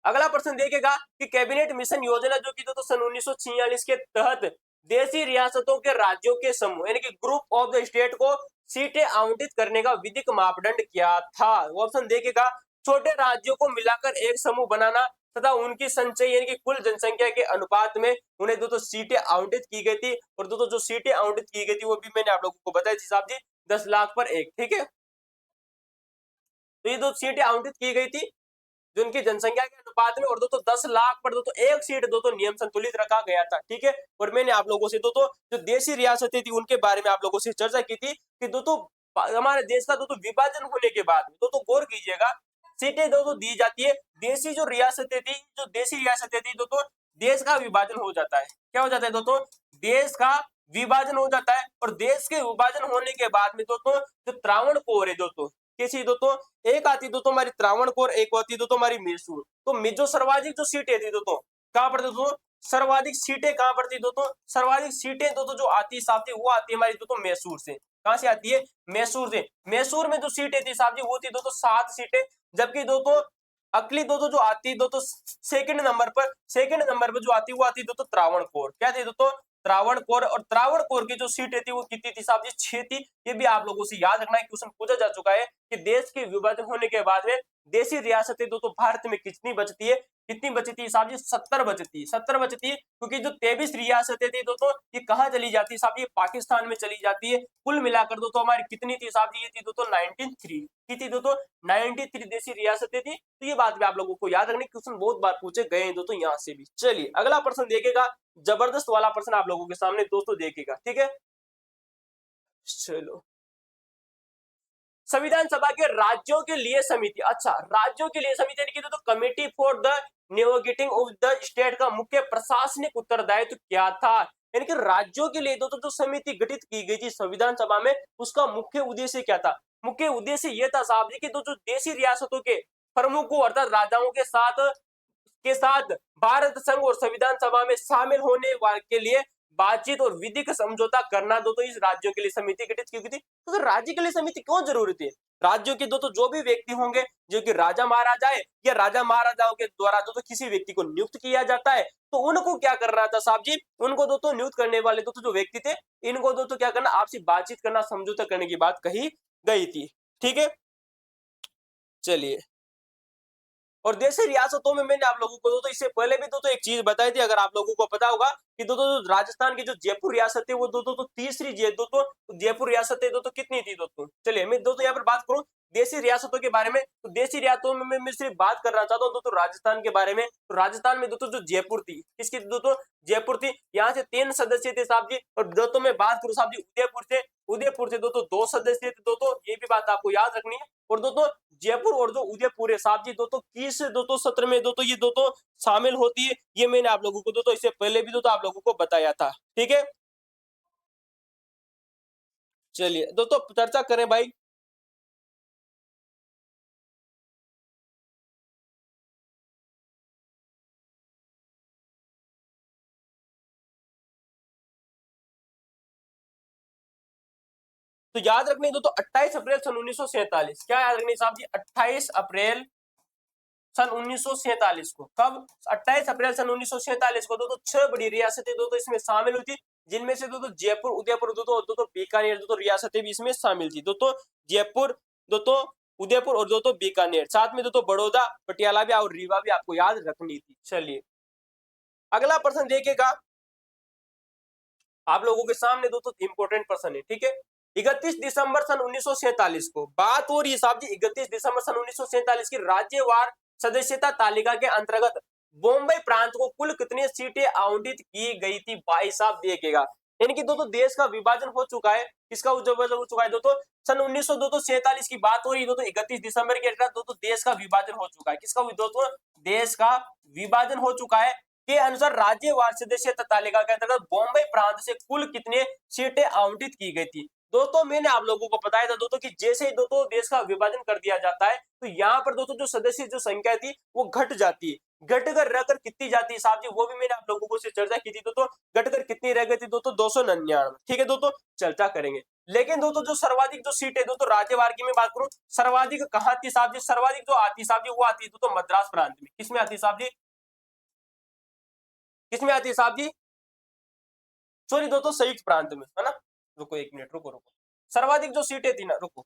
अगला प्रश्न देखिएगा कि कैबिनेट मिशन योजना जो कि दोस्तों सन 1946 के तहत देशी रियासतों के राज्यों के समूह यानी कि ग्रुप ऑफ द स्टेट को सीटें आवंटित करने का विधिक मापदंड क्या था। ऑप्शन देखिएगा, छोटे राज्यों को मिलाकर एक समूह बनाना तथा उनकी संचय यानी कि कुल जनसंख्या के अनुपात में उन्हें दोस्तों सीटें आवंटित की गई थी। और दोस्तों जो सीटें आवंटित की गई थी वो भी मैंने आप लोगों को बताई थी साहब जी 10 लाख पर एक। ठीक है, तो ये दो सीटें आवंटित की गई थी जो उनकी जनसंख्या के अनुपात में, और दोस्तों 10 लाख पर दोस्तों एक सीट दोस्तों नियम संतुलित रखा गया था। ठीक है, और मैंने आप लोगों से दोस्तों जो देशी रियासतें थी उनके बारे में आप लोगों से चर्चा की थी कि दोस्तों हमारे देश का दोस्तों विभाजन होने के बाद दोस्तों गौर कीजिएगा सीटें दोस्तों दी जाती है। देशी जो रियासतें थी, जो देशी रियासतें थी दोस्तों, देश का विभाजन हो जाता है। क्या हो जाता है दोस्तों? देश का विभाजन हो जाता है। और देश के विभाजन होने के बाद में दोस्तों जो त्रावणकोर है दोस्तों, कैसी दोस्तों, एक आती दोस्तों हमारी त्रावणकोर, एक होती दोस्तों हमारी मैसूर। तो जो सर्वाधिक जो सीटें थी दोस्तों कहां पर दोस्तों, सर्वाधिक सीटें कहां पर थी दोस्तों, सर्वाधिक सीटें दोस्तों जो आती साहब जी वो आती है हमारी दोस्तों मैसूर से। कहां से आती है? मैसूर से। मैसूर में जो सीटें थी साहब जी वो थी दोस्तों 7 सीटें। जबकि दोस्तों अगली दोस्तों जो आती दोस्तों सेकंड नंबर पर जो आती वो आती दोस्तों त्रावणकोर। क्या थी दोस्तों? त्रावणकोर। और त्रावणकोर की जो सीटें थी वो कितनी थी साहब जी? 6 थी। ये भी आप लोगों से याद रखना है, क्वेश्चन पूछा जा चुका है कि देश के विभाजन होने के बाद में देशी रियासतें दोस्तों भारत में कितनी बचती है? कितनी बची थी साहब जी? 70 बचती, 70 बचती। क्योंकि जो 23 रियासतें थी दोस्तों ये कहाँ चली जाती है साहब? ये पाकिस्तान में चली जाती है। कुल मिलाकर दोस्तों हमारी कितनी थी साहब जी? ये थी दोस्तों 93 की थी दोस्तों, 93 देशी रियासतें थी। तो ये बात भी आप लोगों को याद रखनी, क्वेश्चन बहुत बार पूछे गए हैं दोस्तों यहाँ से भी। चलिए अगला प्रश्न देखेगा, जबरदस्त वाला प्रश्न आप लोगों के सामने दोस्तों देखेगा। ठीक है, चलो संविधान सभा के राज्यों के लिए समिति, अच्छा राज्यों के लिए समिति यानी कि तो committee for the navigating of the state का मुख्य प्रशासनिक उत्तरदायित्व क्या था? यानी कि राज्यों के लिए दोस्तों जो समिति गठित की गई थी संविधान सभा में उसका मुख्य उद्देश्य क्या था? मुख्य उद्देश्य यह था साहब जी कि जो देशी रियासतों के प्रमुखों अर्थात राजाओं के साथ भारत संघ और संविधान सभा में शामिल होने के लिए बातचीत और विधिक समझौता करना दोस्तों इस राज्यों के लिए समिति गठित की गई थी। तो राज्य के लिए समिति क्यों जरूरी थी? राज्यों के दोस्तों जो भी व्यक्ति होंगे जो कि राजा महाराजा है या राजा महाराजाओं के द्वारा दोस्तों किसी व्यक्ति को नियुक्त किया जाता है, तो उनको क्या करना था साहब जी? उनको दोस्तों नियुक्त करने वाले दोस्तों जो व्यक्ति थे इनको दोस्तों क्या करना, आपसी बातचीत करना, समझौता करने की बात कही गई थी। ठीक है, चलिए और देशी रियासतों में मैंने आप लोगों को दोस्तों इससे पहले भी दोस्तों एक चीज बताई थी, अगर आप लोगों को पता होगा कि दोस्तों राजस्थान की जो जयपुर रियासत है वो दोस्तों तो तीसरी दोस्तों जयपुर रियासत है दोस्तों कितनी थी दोस्तों? चलिए मैं दोस्तों यहाँ पर बात करूं देशी रियासतों के बारे में, तो देशी रियासतों में मैं सिर्फ बात करना चाहता हूँ दोस्तों राजस्थान के बारे में। तो राजस्थान में दोस्तों जो जयपुर थी, किसकी दोस्तों? जयपुर थी। यहाँ से 3 सदस्य थे साहब जी। और दोस्तों मैं बात करूँ साहब जी उदयपुर से दोस्तों 2 सदस्य थे दोस्तों, ये भी बात आपको याद रखनी है। और दोस्तों जयपुर और जो उदयपुर है साहब जी दोस्तों किस दोस्तों सत्र में दोस्तों ये दोस्तों शामिल होती है, ये मैंने आप लोगों को दोस्तों इससे पहले भी दोस्तों आप लोगों को बताया था। ठीक है, चलिए दोस्तों चर्चा करें भाई। तो याद रखनी दोस्तों 28 अप्रैल सन 1947, क्या याद रखनी साहब जी? 28 अप्रैल सन 1947 को, कब? 28 अप्रैल सन 1947 को दोस्तों 6 बड़ी रियासतें दोस्तों इसमें शामिल हुई थी, जिनमें से दोस्तों जयपुर, उदयपुर दोस्तों बीकानेर दोस्तों रियासतें भी इसमें शामिल थी। दोस्तों जयपुर, दोस्तों उदयपुर और दोस्तों बीकानेर, साथ में दोस्तों बड़ौदा, पटियाला भी और रीवा भी आपको याद रखनी थी। चलिए अगला प्रश्न देखिएगा आप लोगों के सामने दोस्तों इंपॉर्टेंट प्रश्न है। ठीक है, 31 दिसंबर सन 1947 को बात हो रही है साहब जी, 31 दिसंबर सन 1947 की राज्यवार सदस्यता तालिका के अंतर्गत बॉम्बे प्रांत को कुल कितनी सीटें आवंटित की गई थी भाई साहब? देखिएगा यानी कि दोस्तों देश का विभाजन हो चुका है, किसका विभाजन हो चुका है दोस्तों? सन 1947 की बात हो रही है दोस्तों, 31 दिसंबर के दोस्तों देश का विभाजन हो चुका है। किसका दोस्तों? देश का विभाजन हो चुका है के अनुसार राज्यवार सदस्यता तालिका के अंतर्गत बॉम्बे प्रांत से कुल कितने सीटें आवंटित की गई थी? दोस्तों मैंने आप लोगों को बताया था दोस्तों कि जैसे ही दोस्तों देश का विभाजन कर दिया जाता है तो यहाँ पर दोस्तों जो सदस्य जो संख्या थी वो घट जाती है। घटकर रहकर कितनी जाती है साहब जी? वो भी मैंने आप लोगों को से चर्चा की थी दोस्तों। घटकर कितनी रह गई थी दोस्तों? 299। ठीक है दोस्तों, चर्चा करेंगे। लेकिन दोस्तों जो सर्वाधिक जो सीट है दोस्तों राज्यवार की मैं बात करूं, सर्वाधिक कहां आती साहब जी, सर्वाधिक जो आती साहब जी वो आती है दोस्तों मद्रास प्रांत में। किसमें आती है साहब जी, किसमें आती है साहब जी, सॉरी दोस्तों संयुक्त प्रांत में, है ना। रुको एक मिनट, रुको रुको, सर्वाधिक जो सीटें थी ना, रुको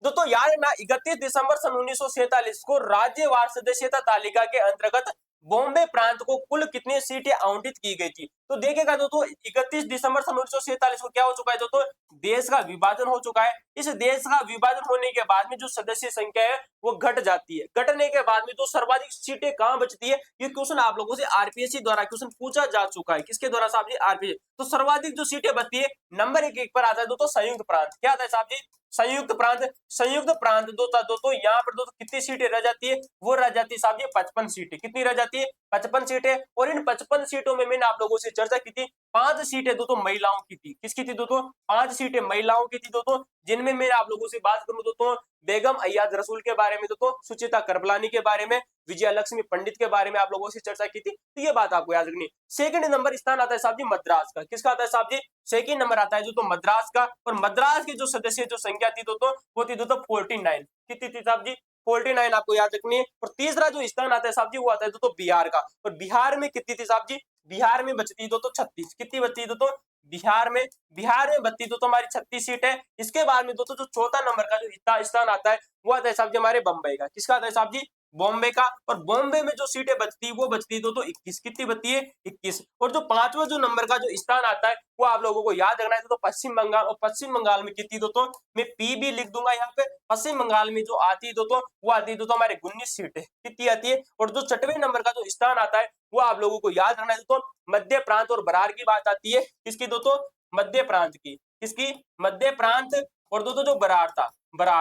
दोस्तों याद है ना, 31 दिसंबर सन 1947 को राज्यवार सदस्यता तालिका के अंतर्गत बॉम्बे प्रांत को कुल कितनी सीटें आवंटित की गई थी। तो देखिएगा दोस्तों 31 दिसंबर सन 1947 को क्या हो चुका है दोस्तों, देश का विभाजन हो चुका है। इस देश का विभाजन होने के बाद में जो सदस्य संख्या है वो घट जाती है। घटने के बाद में जो सर्वाधिक सीटें कहां बचती है, ये क्वेश्चन आप लोगों से आरपीएससी द्वारा क्वेश्चन पूछा जा चुका है। किसके द्वारा साहब जी, आरपीएससी। तो सर्वाधिक जो सीटें बचती है नंबर एक पर आता है दोस्तों संयुक्त प्रांत। क्या आता है साहब जी, संयुक्त प्रांत। संयुक्त प्रांत दोस्तों यहाँ पर दोस्तों कितनी सीटें रह जाती है, वो रह जाती है साहब जी 55 सीटें। कितनी रह जाती है, 55 सीटें। और इन 55 सीटों में मैंने आप लोगों से चर्चा की थी, 5 सीटें दोस्तों महिलाओं की थी। किसकी थी दोस्तों, 5 सीटें महिलाओं की थी दोस्तों, जिनमें मैं आप लोगों से बात करूं दोस्तों बेगम अय्याज रसूल के बारे में, दोस्तों सुचिता करबलानी के बारे में, विजया लक्ष्मी पंडित के बारे में आप लोगों से चर्चा की थी। तो ये बात आपको याद रखनी। सेकंड नंबर स्थान आता है साहब जी मद्रास का। किसका आता है साहब जी, सेकंड नंबर आता है दोस्तों मद्रास का। और मद्रास की जो सदस्य जो संख्या थी दोस्तों वो थी दोस्तों 49। कितनी थी साहब जी, 49 आपको याद रखनी है। और तीसरा जो स्थान आता है साहब जी वो आता है दोस्तों बिहार का। और बिहार में कितनी थी साहब जी, बिहार में बचती दोस्तों 36। कितनी बचती है दोस्तों, बिहार में बत्ती दोस्तों हमारी 36 सीट है। इसके बाद में दोस्तों जो चौथा नंबर का जो स्थान आता है वो आता है साहब जी हमारे बम्बई का। किसका आता है साहब जी, बॉम्बे का। और बॉम्बे में जो सीटें बचती है वो बचती है दोस्तों 21। कितनी बचती है, 21। और जो पांचवा जो नंबर का जो स्थान आता है वो आप लोगों को याद रखना है दोस्तों पश्चिम बंगाल। और पश्चिम बंगाल में कितनी दोस्तों, मैं पी भी लिख दूंगा यहाँ पे। पश्चिम बंगाल में जो आती है दोस्तों वो आती है दोस्तों हमारे 19 सीटें। कितनी आती है। और जो छठवें नंबर का जो स्थान आता है वो आप लोगों को याद रखना है दोस्तों मध्य प्रांत और बरार की बात आती है। किसकी दोस्तों, मध्य प्रांत की। किसकी, मध्य प्रांत। और दोस्तों जो बरार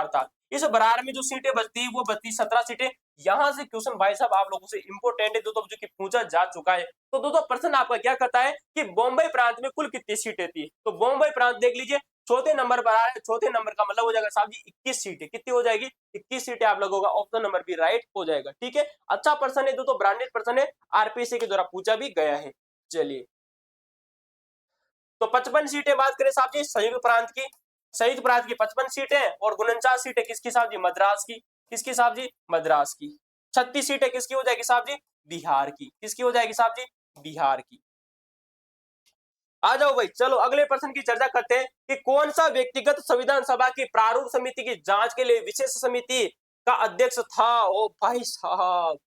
था इस बरार में जो सीटें बचती है वो बचती 17 सीटें। यहां से क्वेश्चन भाई साहब आप लोगों से इंपोर्टेंट है दोस्तों जो कि पूछा जा चुका है। तो दोस्तों प्रश्न आपका क्या करता है कि बॉम्बे प्रांत में कुल कितनी सीटें थी। तो बॉम्बे प्रांत देख लीजिए चौथे नंबर पर आ रहा है। चौथे नंबर का मतलब हो जाएगा साहब जी 21 सीटें। कितनी हो जाएगी, 21 सीटें आप लोगों का ऑप्शन नंबर भी राइट हो जाएगा। ठीक है, अच्छा प्रश्न है दोस्तों, ब्रांडेड प्रश्न है, आरपीएससी के द्वारा पूछा भी गया है। चलिए तो 55 सीटें बात करें साहब जी संयुक्त प्रांत की, संयुक्त प्रांत की 55 सीटें। और 49 सीटें किसकी साहब जी, मद्रास की। किसकी साहब जी, मद्रास की। 36 सीटें किसकी हो जाएगी साहब जी, बिहार की। किसकी हो जाएगी साहब जी, बिहार की। आ जाओ भाई, चलो अगले प्रश्न की चर्चा करते हैं कि कौन सा व्यक्तिगत संविधान सभा की प्रारूप समिति की जांच के लिए विशेष समिति का अध्यक्ष था। ओ भाई साहब,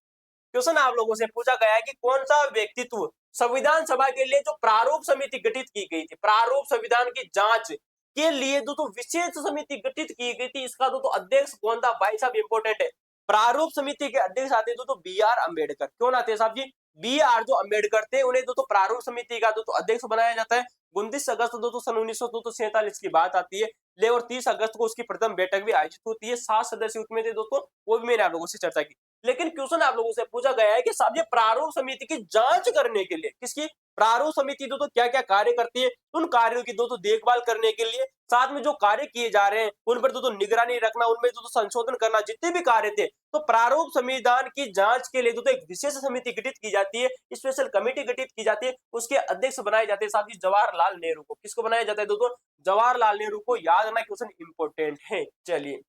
क्वेश्चन आप लोगों से पूछा गया है कि कौन सा व्यक्तित्व संविधान सभा के लिए जो प्रारूप समिति गठित की गई थी, प्रारूप संविधान की जांच के लिए दोस्तों विशेष समिति गठित की गई थी, इसका दोस्तों अध्यक्ष कौन था। भाई साहब इंपोर्टेंट है, प्रारूप समिति के अध्यक्ष आते हैं दोस्तों बी आर अम्बेडकर। क्यों आते हैं साहब जी, बी आर जो अम्बेडकर थे उन्हें दोस्तों प्रारूप समिति का दोस्तों अध्यक्ष बनाया जाता है। 29 अगस्त दोस्तों सन 1947 की बात आती है ले, और 30 अगस्त को उसकी प्रथम बैठक भी आयोजित होती है। 7 सदस्य उसमें थे दोस्तों, वो भी मैंने आप लोगों से चर्चा की। लेकिन क्वेश्चन आप लोगों से पूछा गया है कि साहब ये प्रारूप समिति की जांच करने के लिए, किसकी, प्रारूप समिति दोस्तों क्या क्या कार्य करती है, उन कार्यों की दोस्तों देखभाल करने के लिए, साथ में जो कार्य किए जा रहे हैं उन पर दोस्तों निगरानी रखना, उनमें दोस्तों संशोधन करना, जितने भी कार्य थे, तो प्रारूप संविधान की जांच के लिए दोस्तों एक विशेष समिति गठित की जाती है, स्पेशल कमेटी गठित की जाती है। उसके अध्यक्ष बनाए जाते हैं साहब जी जवाहरलाल नेहरू को। किसको बनाया जाता है दोस्तों, जवाहरलाल नेहरू को। याद रखना क्वेश्चन इंपोर्टेंट है। चलिए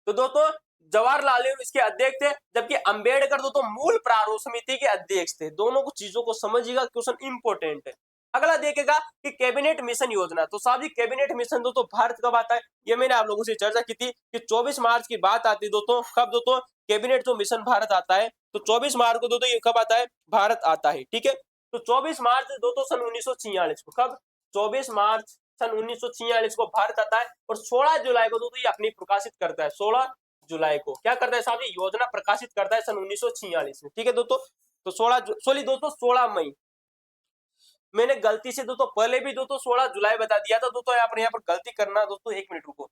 तो दोस्तों जवाहरलाल नेहरू इसके अध्यक्ष थे, जबकि अंबेडकर दोस्तों मूल प्रारूप समिति के अध्यक्ष थे। दोनों को चीजों को समझिएगा, क्वेश्चन इंपोर्टेंट है। अगला देखेगा कि कैबिनेट मिशन योजना। तो साहब जी कैबिनेट मिशन दोस्तों भारत कब आता है, ये मैंने आप लोगों से चर्चा की थी कि 24 मार्च की बात आती है दोस्तों। कब दोस्तों, कैबिनेट जो मिशन भारत आता है तो 24 मार्च को दोस्तों ये कब आता है, भारत आता है। ठीक है, तो 24 मार्च दोस्तों सन 1946 को, कब, 24 मार्च सन 1946 को भारत आता है। और 16 जुलाई को दोस्तों ये अपनी प्रकाशित करता है। 16 जुलाई को क्या करता है साहब ये योजना प्रकाशित करता है सन 1946 में। ठीक है दोस्तों, तो 16 मई, मैंने गलती से दोस्तों पहले भी दोस्तों 16 जुलाई बता दिया था दोस्तों, यहाँ पर गलती करना दोस्तों, एक मिनट रुको।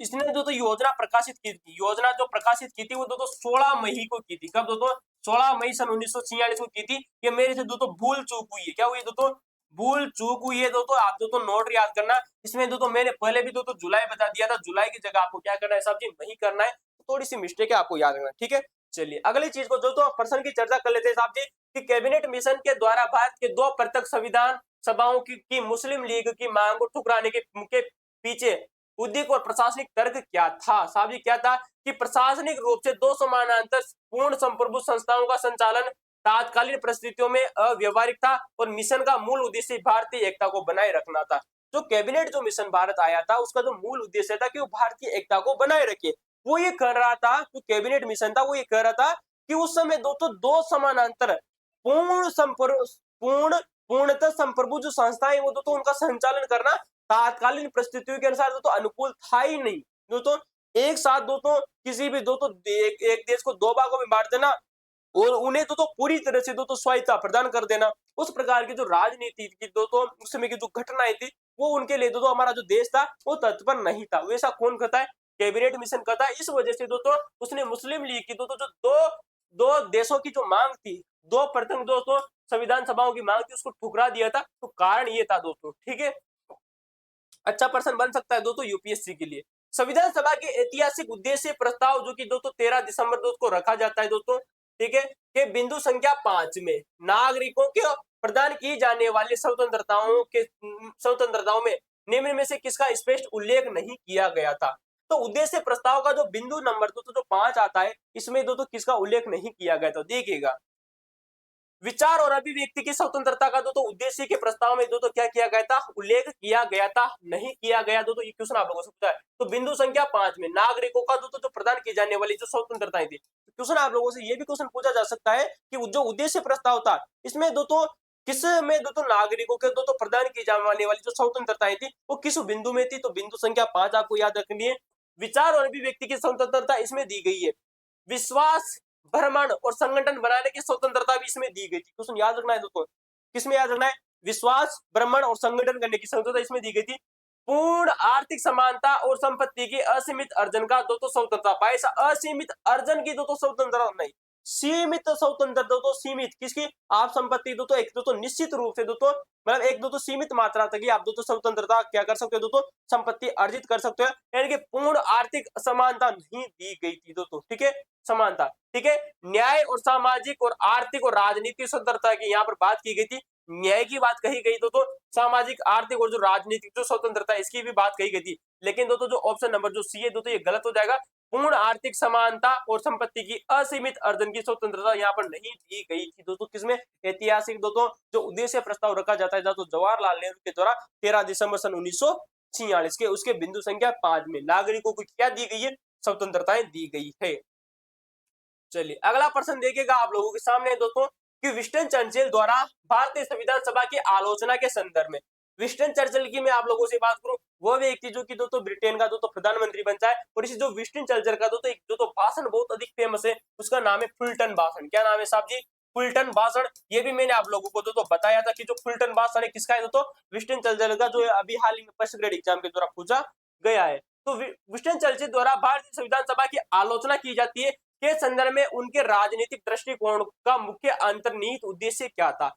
इसने दोस्तों योजना प्रकाशित की थी, योजना जो प्रकाशित की थी वो दोस्तों 16 मई को की थी। कब दोस्तों, 16 मई सन 1946 को की थी। ये मेरे से दोस्तों भूल चूक हुई है। क्या हुई दोस्तों, भूल चूक हुई है दोस्तों। आप दोस्तों नोट याद करना, इसमें दोस्तों मैंने पहले भी दोस्तों जुलाई बता दिया था, जुलाई की जगह आपको क्या करना है साहब जी, नहीं करना है। थोड़ी सी मिस्टेक है, आपको याद रखना। ठीक है, चलिए अगली चीज को दोस्तों प्रश्न की चर्चा कर लेते हैं साहब जी कि कैबिनेट मिशन के द्वारा भारत के 2 प्रत्यक्ष संविधान सभाओं की मुस्लिम लीग की मांग को ठुकराने के पीछे उद्देश्य और प्रशासनिक तर्क क्या था? साहब जी क्या था कि प्रशासनिक रूप से दो समानांतर पूर्ण संप्रभु संस्थाओं का संचालन तात्कालीन परिस्थितियों में अव्यवहारिक था और मिशन का मूल उद्देश्य भारतीय एकता को बनाए रखना था। जो कैबिनेट जो मिशन भारत आया था उसका जो मूल उद्देश्य था कि वो भारतीय एकता को बनाए रखे। वो ये कर रहा था, जो कैबिनेट मिशन था वो ये कह रहा था कि उस समय दो समानांतर पूर्ण पूर्णतः संप्रभु जो संस्थाएं वो दोस्तों उनका संचालन करना तात्कालीन परिस्थितियों के अनुसार दोस्तों अनुकूल था ही नहीं। दोस्तों एक साथ दोस्तों किसी भी दोस्तों एक देश को दो भागों में बांट देना और उन्हें तो पूरी तरह से तो स्वायत्ता प्रदान कर देना, उस प्रकार की जो राजनीति की दोस्तों उस समय की जो घटनाएं थी वो उनके लिए दोस्तों हमारा जो देश था वो तत्पर नहीं था। वैसा कौन कहता है? कैबिनेट मिशन कहता है। इस वजह से दोस्तों उसने मुस्लिम लीग की दोस्तों जो दो दो देशों की जो मांग थी, दो प्रथम दोस्तों संविधान सभाओं की मांग थी, उसको ठुकरा दिया था। तो कारण ये था दोस्तों, ठीक है, अच्छा पर्सन बन सकता है दोस्तों यूपीएससी के लिए। संविधान सभा के ऐतिहासिक उद्देश्य प्रस्ताव जो कि दोस्तों 13 दिसंबर दोस्तों को रखा जाता है दोस्तों, ठीक है, के बिंदु संख्या 5 में नागरिकों के प्रदान की जाने वाली स्वतंत्रताओं में निम्न में से किसका स्पष्ट उल्लेख नहीं किया गया था? तो उद्देश्य प्रस्ताव का जो बिंदु नंबर दोस्तों जो 5 आता है इसमें दोस्तों किसका उल्लेख नहीं किया गया था? देखिएगा, विचार और अभिव्यक्ति की स्वतंत्रता का दोस्तों उद्देश्य के प्रस्ताव में दोस्तों क्या किया गया था? उल्लेख किया गया था? नहीं किया गया दोस्तों। ये क्वेश्चन आप लोगों से पूछा है। तो बिंदु संख्या 5 में नागरिकों का दोस्तों जो प्रदान की जाने वाली जो स्वतंत्रताएं थी, क्वेश्चन आप लोगों से ये भी क्वेश्चन पूछा जा सकता है कि जो उद्देश्य प्रस्ताव था इसमें दोस्तों किस में दोस्तों नागरिकों के दोस्तों प्रदान की जाने वाली जो स्वतंत्रताएं थी वो किस बिंदु में थी? तो बिंदु संख्या 5 आपको याद रखनी है। विचार और अभिव्यक्ति की स्वतंत्रता इसमें दी गई है। विश्वास, भ्रमण और संगठन बनाने की स्वतंत्रता भी इसमें दी गई थी। क्वेश्चन याद रखना है दोस्तों, किसमें याद रखना है? विश्वास, भ्रमण और संगठन करने की स्वतंत्रता इसमें दी गई थी। पूर्ण आर्थिक समानता और संपत्ति की असीमित अर्जन का दोस्तों स्वतंत्रता, भाई असीमित अर्जन की दोस्तों स्वतंत्रता नहीं, सीमित स्वतंत्रता दोस्तों। सीमित किसकी? आप संपत्ति दोस्तों एक दोस्तों निश्चित रूप से दोस्तों मतलब एक दोस्तों सीमित मात्रा तक ही आप दोस्तों स्वतंत्रता क्या कर सकते हो दोस्तों? संपत्ति अर्जित कर सकते हो। यानी कि पूर्ण आर्थिक समानता नहीं दी गई थी दोस्तों, ठीक है, समानता, ठीक है। न्याय और सामाजिक और आर्थिक और राजनीतिक स्वतंत्रता की यहाँ पर बात की गई थी। न्याय की बात कही गई दोस्तों, सामाजिक, आर्थिक और जो राजनीतिक जो स्वतंत्रता है इसकी भी बात कही गई थी। लेकिन दोस्तों जो ऑप्शन नंबर जो सी है दोस्तों ये गलत हो जाएगा। पूर्ण आर्थिक समानता और संपत्ति की असीमित अर्जन की स्वतंत्रता यहाँ पर नहीं दी गई थी दोस्तों। किसमें? ऐतिहासिक दोस्तों जो उद्देश्य प्रस्ताव रखा जाता है दोस्तों जवाहरलाल नेहरू के द्वारा 13 दिसंबर सन 1946 के उसके बिंदु संख्या 5 में नागरिकों को क्या दी गई है? स्वतंत्रताएं दी गई है। चलिए अगला प्रश्न देखिएगा आप लोगों के सामने दोस्तों कि विंस्टन चर्चिल द्वारा भारतीय संविधान सभा की आलोचना के संदर्भ में, विंस्टन चर्चिल की मैं आप लोगों से बात करूं, वो व्यक्ति जो कि दोस्तों ब्रिटेन का दोस्तों प्रधानमंत्री बनता है और इसी जो विंस्टन चर्चिल का दोस्तों एक दोस्तों भाषण बहुत अधिक फेमस है, उसका नाम है फुलटन भाषण। क्या नाम है साहब जी? फुलटन भाषण। ये भी मैंने आप लोगों को दोस्तों बताया था कि जो फुलटन भाषण है किसका है दोस्तों? विंस्टन चर्चिल का, जो अभी हाल ही में फर्स्ट ग्रेड एग्जाम के द्वारा पूछा गया है। तो विंस्टन चर्चिल द्वारा भारतीय संविधान सभा की आलोचना की जाती है के संदर्भ में उनके राजनीतिक दृष्टिकोण का मुख्य अंतर्निहित उद्देश्य क्या था?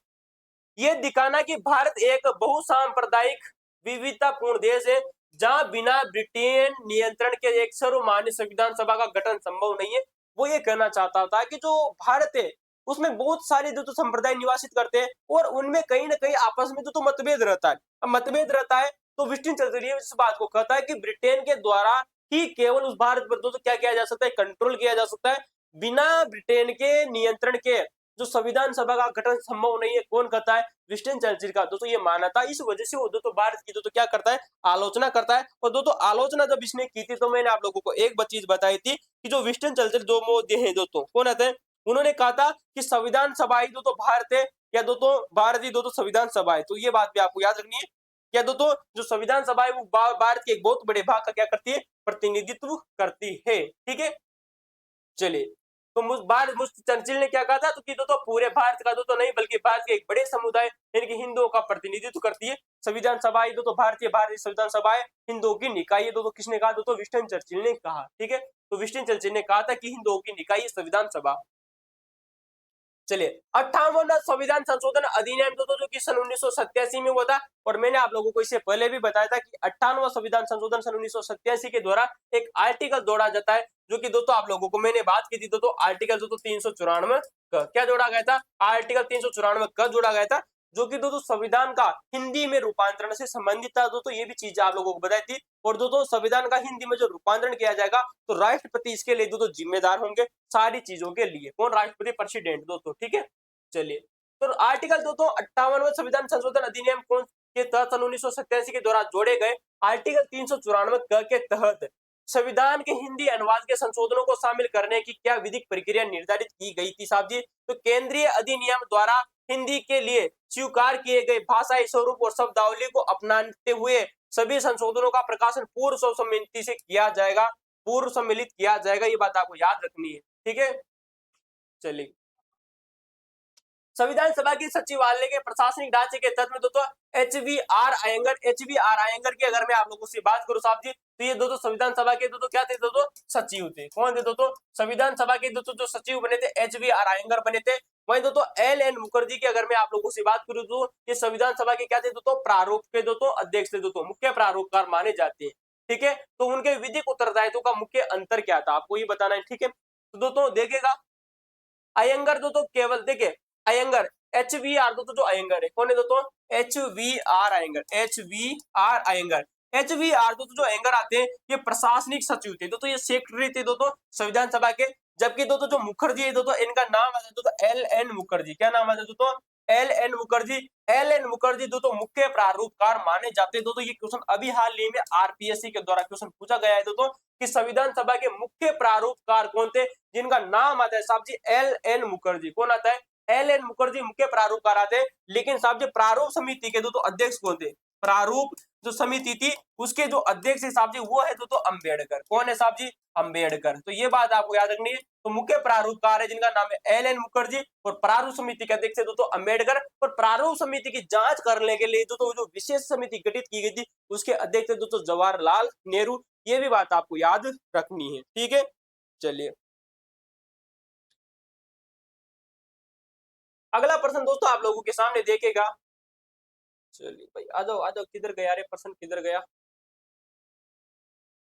यह दिखाना कि भारत एक बहुसांप्रदायिक विविधतापूर्ण देश है जहां बिना ब्रिटेन नियंत्रण के एक सर्वमान्य संविधान सभा का गठन संभव नहीं है। वो ये कहना चाहता था कि जो भारत है उसमें बहुत सारे जो संप्रदाय निवासित करते हैं और उनमें कहीं ना कहीं आपस में जो मतभेद रहता है। अब मतभेद रहता है तो विंस्टन चर्चिल इस बात को कहता है कि ब्रिटेन के द्वारा ही केवल उस भारत पर दोस्तों क्या किया जा सकता है? कंट्रोल किया जा सकता है। बिना ब्रिटेन के नियंत्रण के जो संविधान सभा का गठन संभव नहीं है। कौन कहता है? विंस्टन चर्चिल का दोस्तों ये माना था। इस वजह से वो दोस्तों भारत की दोस्तों क्या करता है? आलोचना करता है। और दोस्तों आलोचना जब इसने की थी तो मैंने आप लोगों को एक चीज बताई थी कि जो विंस्टन चर्चिल जो मोदी है दोस्तों कौन आते हैं, उन्होंने कहा था कि संविधान सभा ही दोस्तों भारत है या दोस्तों भारत ही दोस्तों संविधान सभा है। तो ये बात भी आपको याद रखनी है। क्या दोस्तों जो संविधान सभा है वो भारत के एक बहुत बड़े भाग का क्या करती है? प्रतिनिधित्व करती है, ठीक है। चलिए तो चर्चिल ने क्या कहा था? तो कि दोस्तों पूरे भारत का दोस्तों नहीं बल्कि भारत के एक बड़े समुदाय यानी कि हिंदुओं का प्रतिनिधित्व करती है संविधान सभा ही दोस्तों भारतीय संविधान सभा है, हिंदुओं की निकाय है। दोस्तों किसने कहा? दोस्तों विंस्टन चर्चिल ने कहा, ठीक है। तो विंस्टन चर्चिल ने कहा था कि हिंदुओं की निकाय संविधान सभा। चलिए 58वां संविधान संशोधन अधिनियम दोस्तों जो कि सन 1987 में हुआ था और मैंने आप लोगों को इससे पहले भी बताया था कि 58वां संविधान संशोधन सन 1987 के द्वारा एक आर्टिकल जोड़ा जाता है जो कि दोस्तों आप लोगों को मैंने बात की थी दोस्तों आर्टिकल दोस्तों 394 क्या जोड़ा गया था? आर्टिकल 394 कब जोड़ा गया था? जो कि दोस्तों संविधान का हिंदी में रूपांतरण से संबंधित था। दोस्तों ये भी चीज आप लोगों को बताई थी। और दोस्तों संविधान का हिंदी में जो रूपांतरण किया जाएगा तो राष्ट्रपति इसके लिए दोस्तों जिम्मेदार होंगे सारी चीजों के लिए। कौन? राष्ट्रपति, प्रेसिडेंट दोस्तों, ठीक है। चलिए, तो आर्टिकल दोस्तों 58वां संविधान संशोधन अधिनियम कौन के तहत सन 1987 के दौरान जोड़े गए। आर्टिकल 394 क के तहत संविधान के हिंदी अनुवाद के संशोधनों को शामिल करने की क्या विधिक प्रक्रिया निर्धारित की गई थी साहब जी? तो केंद्रीय अधिनियम द्वारा हिंदी के लिए स्वीकार किए गए भाषाई स्वरूप और शब्दावली को अपनाते हुए सभी संशोधनों का प्रकाशन पूर्व सम्मति से किया जाएगा, पूर्व सम्मिलित किया जाएगा। ये बात आपको याद रखनी है, ठीक है। चलिए, संविधान सभा की सचिवालय के प्रशासनिक ढांचे के तहत में दोस्तों एचवीआर आयंगर की अगर मैं आप लोगों से बात करूं साहब जी, तो ये दोस्तों संविधान सभा के दोस्तों क्या थे? दोस्तों सचिव थे। कौन थे दोस्तों? संविधान सभा के दोस्तों जो सचिव बने थे एचवीआर आयंगर बने थे। वहीं दोस्तों एल.एन. मुखर्जी की अगर मैं आप लोगों से बात करूं तो ये संविधान सभा के क्या थे? दोस्तों प्रारूप के दोस्तों अध्यक्ष थे, दोस्तों मुख्य प्रारूपकार माने जाते हैं, ठीक है। तो उनके विधिक उत्तरदायित्व का मुख्य अंतर क्या था आपको ये बताना है, ठीक है। तो दोस्तों देखिएगा, अयंगर दोस्तों केवल देखिए अयंगर एचवीआर दोस्तों जो अयंगर है कौन है दोस्तों? एचवीआर एचवीआर दोस्तों जो अयंगर आते हैं ये प्रशासनिक सचिव थे दोस्तों, ये सेक्रेटरी थे दोस्तों संविधान सभा के। जबकि दोस्तों जो मुखर्जी है दोस्तों इनका नाम आता है दोस्तों एल.एन. मुखर्जी। क्या नाम आता है दोस्तों? एल.एन. मुखर्जी। एल.एन. मुखर्जी दोस्तों मुख्य प्रारूपकार माने जाते हैं। दोस्तों ये क्वेश्चन अभी हाल ही में आरपीएससी के द्वारा क्वेश्चन पूछा गया है दोस्तों कि संविधान सभा के मुख्य प्रारूपकार कौन थे, जिनका नाम आता है साहब जी एल.एन. मुखर्जी। कौन आता है? एल.एन. मुखर्जी मुख्य प्रारूपकार आते हैं। लेकिन साहब जी प्रारूप समिति के दोस्तों अध्यक्ष कौन थे? प्रारूप जो समिति थी उसके जो अध्यक्ष है साहब जी वो है दोस्तों अम्बेडकर। कौन है साहब जी? अम्बेडकर। तो ये बात आपको याद रखनी है। तो मुख्य प्रारूपकार है जिनका नाम है एल.एन. मुखर्जी और प्रारूप समिति के अध्यक्ष है दोस्तों अम्बेडकर। और प्रारूप समिति की जांच करने के लिए दोस्तों जो विशेष समिति गठित की गई थी उसके अध्यक्ष थे दोस्तों जवाहरलाल नेहरू। ये भी बात आपको याद रखनी है, ठीक है। चलिए, अगला प्रश्न दोस्तों आप लोगों के सामने देखेगा। चलिए भाई आ जाओ किधर गया रे प्रश्न, किधर गया?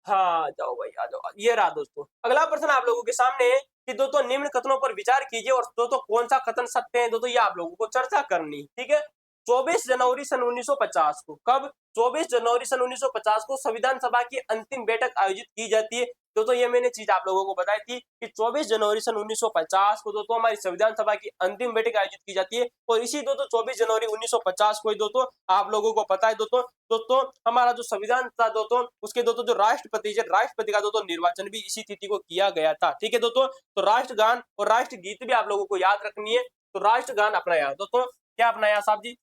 हाँ जाओ भाई आ जाओ, ये रहा दोस्तों। अगला प्रश्न आप लोगों के सामने है कि दोस्तों निम्न कथनों पर विचार कीजिए और दोस्तों कौन सा कथन सत्य है दोस्तों ये आप लोगों को चर्चा करनी, ठीक है। 24 जनवरी सन 1950 को, कब? 24 जनवरी सन 1950 को संविधान सभा की अंतिम बैठक आयोजित की जाती है। दोस्तों ये मैंने चीज आप लोगों को बताई थी कि 24 जनवरी सन 1950 को दोस्तों हमारी संविधान सभा की अंतिम बैठक आयोजित की जाती है। और इसी दोस्तों 24 जनवरी 1950 को दोस्तों आप लोगों को पता है दोस्तों हमारा जो संविधान था दोस्तों उसके दोस्तों जो राष्ट्रपति का दोस्तों निर्वाचन भी इसी तिथि को किया गया था, ठीक है दोस्तों। तो राष्ट्रगान और राष्ट्रगीत भी आप लोगों को याद रखनी है। तो राष्ट्रगान अपनाया दोस्तों, क्या अपनाया साहब जी?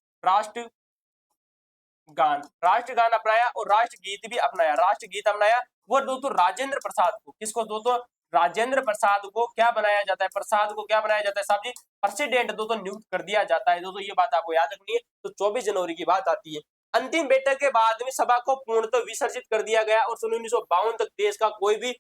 राष्ट्रगान अपनाया और राष्ट्रगीत भी अपनाया। राष्ट्रगीत अपनाया वो दोस्तों राजेंद्र प्रसाद को, किसको दोस्तों? राजेंद्र प्रसाद को क्या बनाया जाता है? प्रसाद को क्या बनाया जाता है साहब जी? प्रेसिडेंट दोस्तों नियुक्त कर दिया जाता है। दोस्तों ये बात आपको याद रखनी है। तो 24 जनवरी की बात आती है। अंतिम बैठक के बाद में सभा को पूर्णतः विसर्जित कर दिया गया और सन 1952 तक देश का कोई भी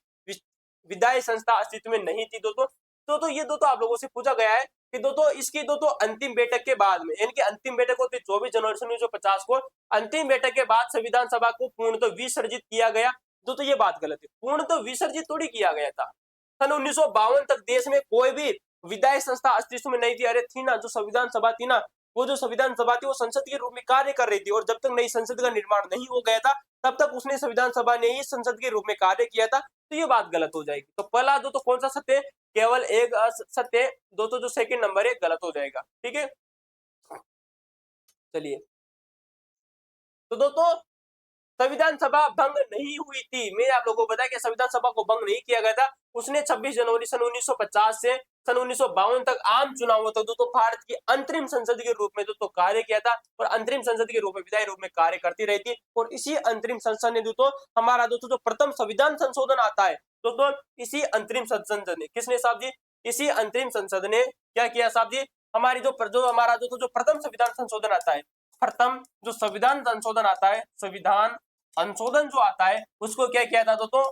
विधायी संस्था अस्तित्व में नहीं थी दोस्तों ये दोस्तों आप लोगों से पूछा गया है कि दोस्तों इसकी दोस्तों अंतिम बैठक के बाद में, यानी कि अंतिम बैठक होती है 24 जनवरी 1950 को, अंतिम बैठक के बाद संविधान सभा को पूर्णतः विसर्जित किया गया। दोस्तों ये बात गलत है, पूर्णतः विसर्जित थोड़ी किया गया था। सन 1952 तक देश में कोई भी विधायी संस्था अस्तित्व में नहीं थी। अरे थी ना, जो संविधान सभा थी ना, वो जो संविधान सभा थी वो संसद के रूप में कार्य कर रही थी और जब तक नई संसद का निर्माण नहीं हो गया था तब तक उसने संविधान सभा ने ही संसद के रूप में कार्य किया था। तो ये बात गलत हो जाएगी। तो पहला दोस्तों कौन सा सत्य? केवल एक सत्य। दोस्तों जो सेकंड नंबर है गलत हो जाएगा, ठीक है। चलिए, तो दोस्तों संविधान सभा भंग नहीं हुई थी। मैं आप लोगों को बताया कि संविधान सभा को भंग नहीं किया गया था। उसने 26 जनवरी सन 1950 से सन 1952 तक आम चुनावों तक दोस्तों भारत की अंतरिम संसद के रूप में दोस्तों कार्य किया था और अंतरिम संसद के रूप में विधायी रूप में कार्य करती रही थी। और इसी अंतरिम संसद ने दोस्तों हमारा दोस्तों जो प्रथम संविधान संशोधन आता है दोस्तों, इसी अंतरिम संसद ने, किसने साहब जी? इसी अंतरिम संसद ने क्या किया साहब जी? हमारी जो हमारा दोस्तों जो प्रथम संविधान संशोधन आता है, प्रथम जो संविधान संशोधन आता है, संविधान संशोधन जो आता है उसको क्या किया था दोस्तों?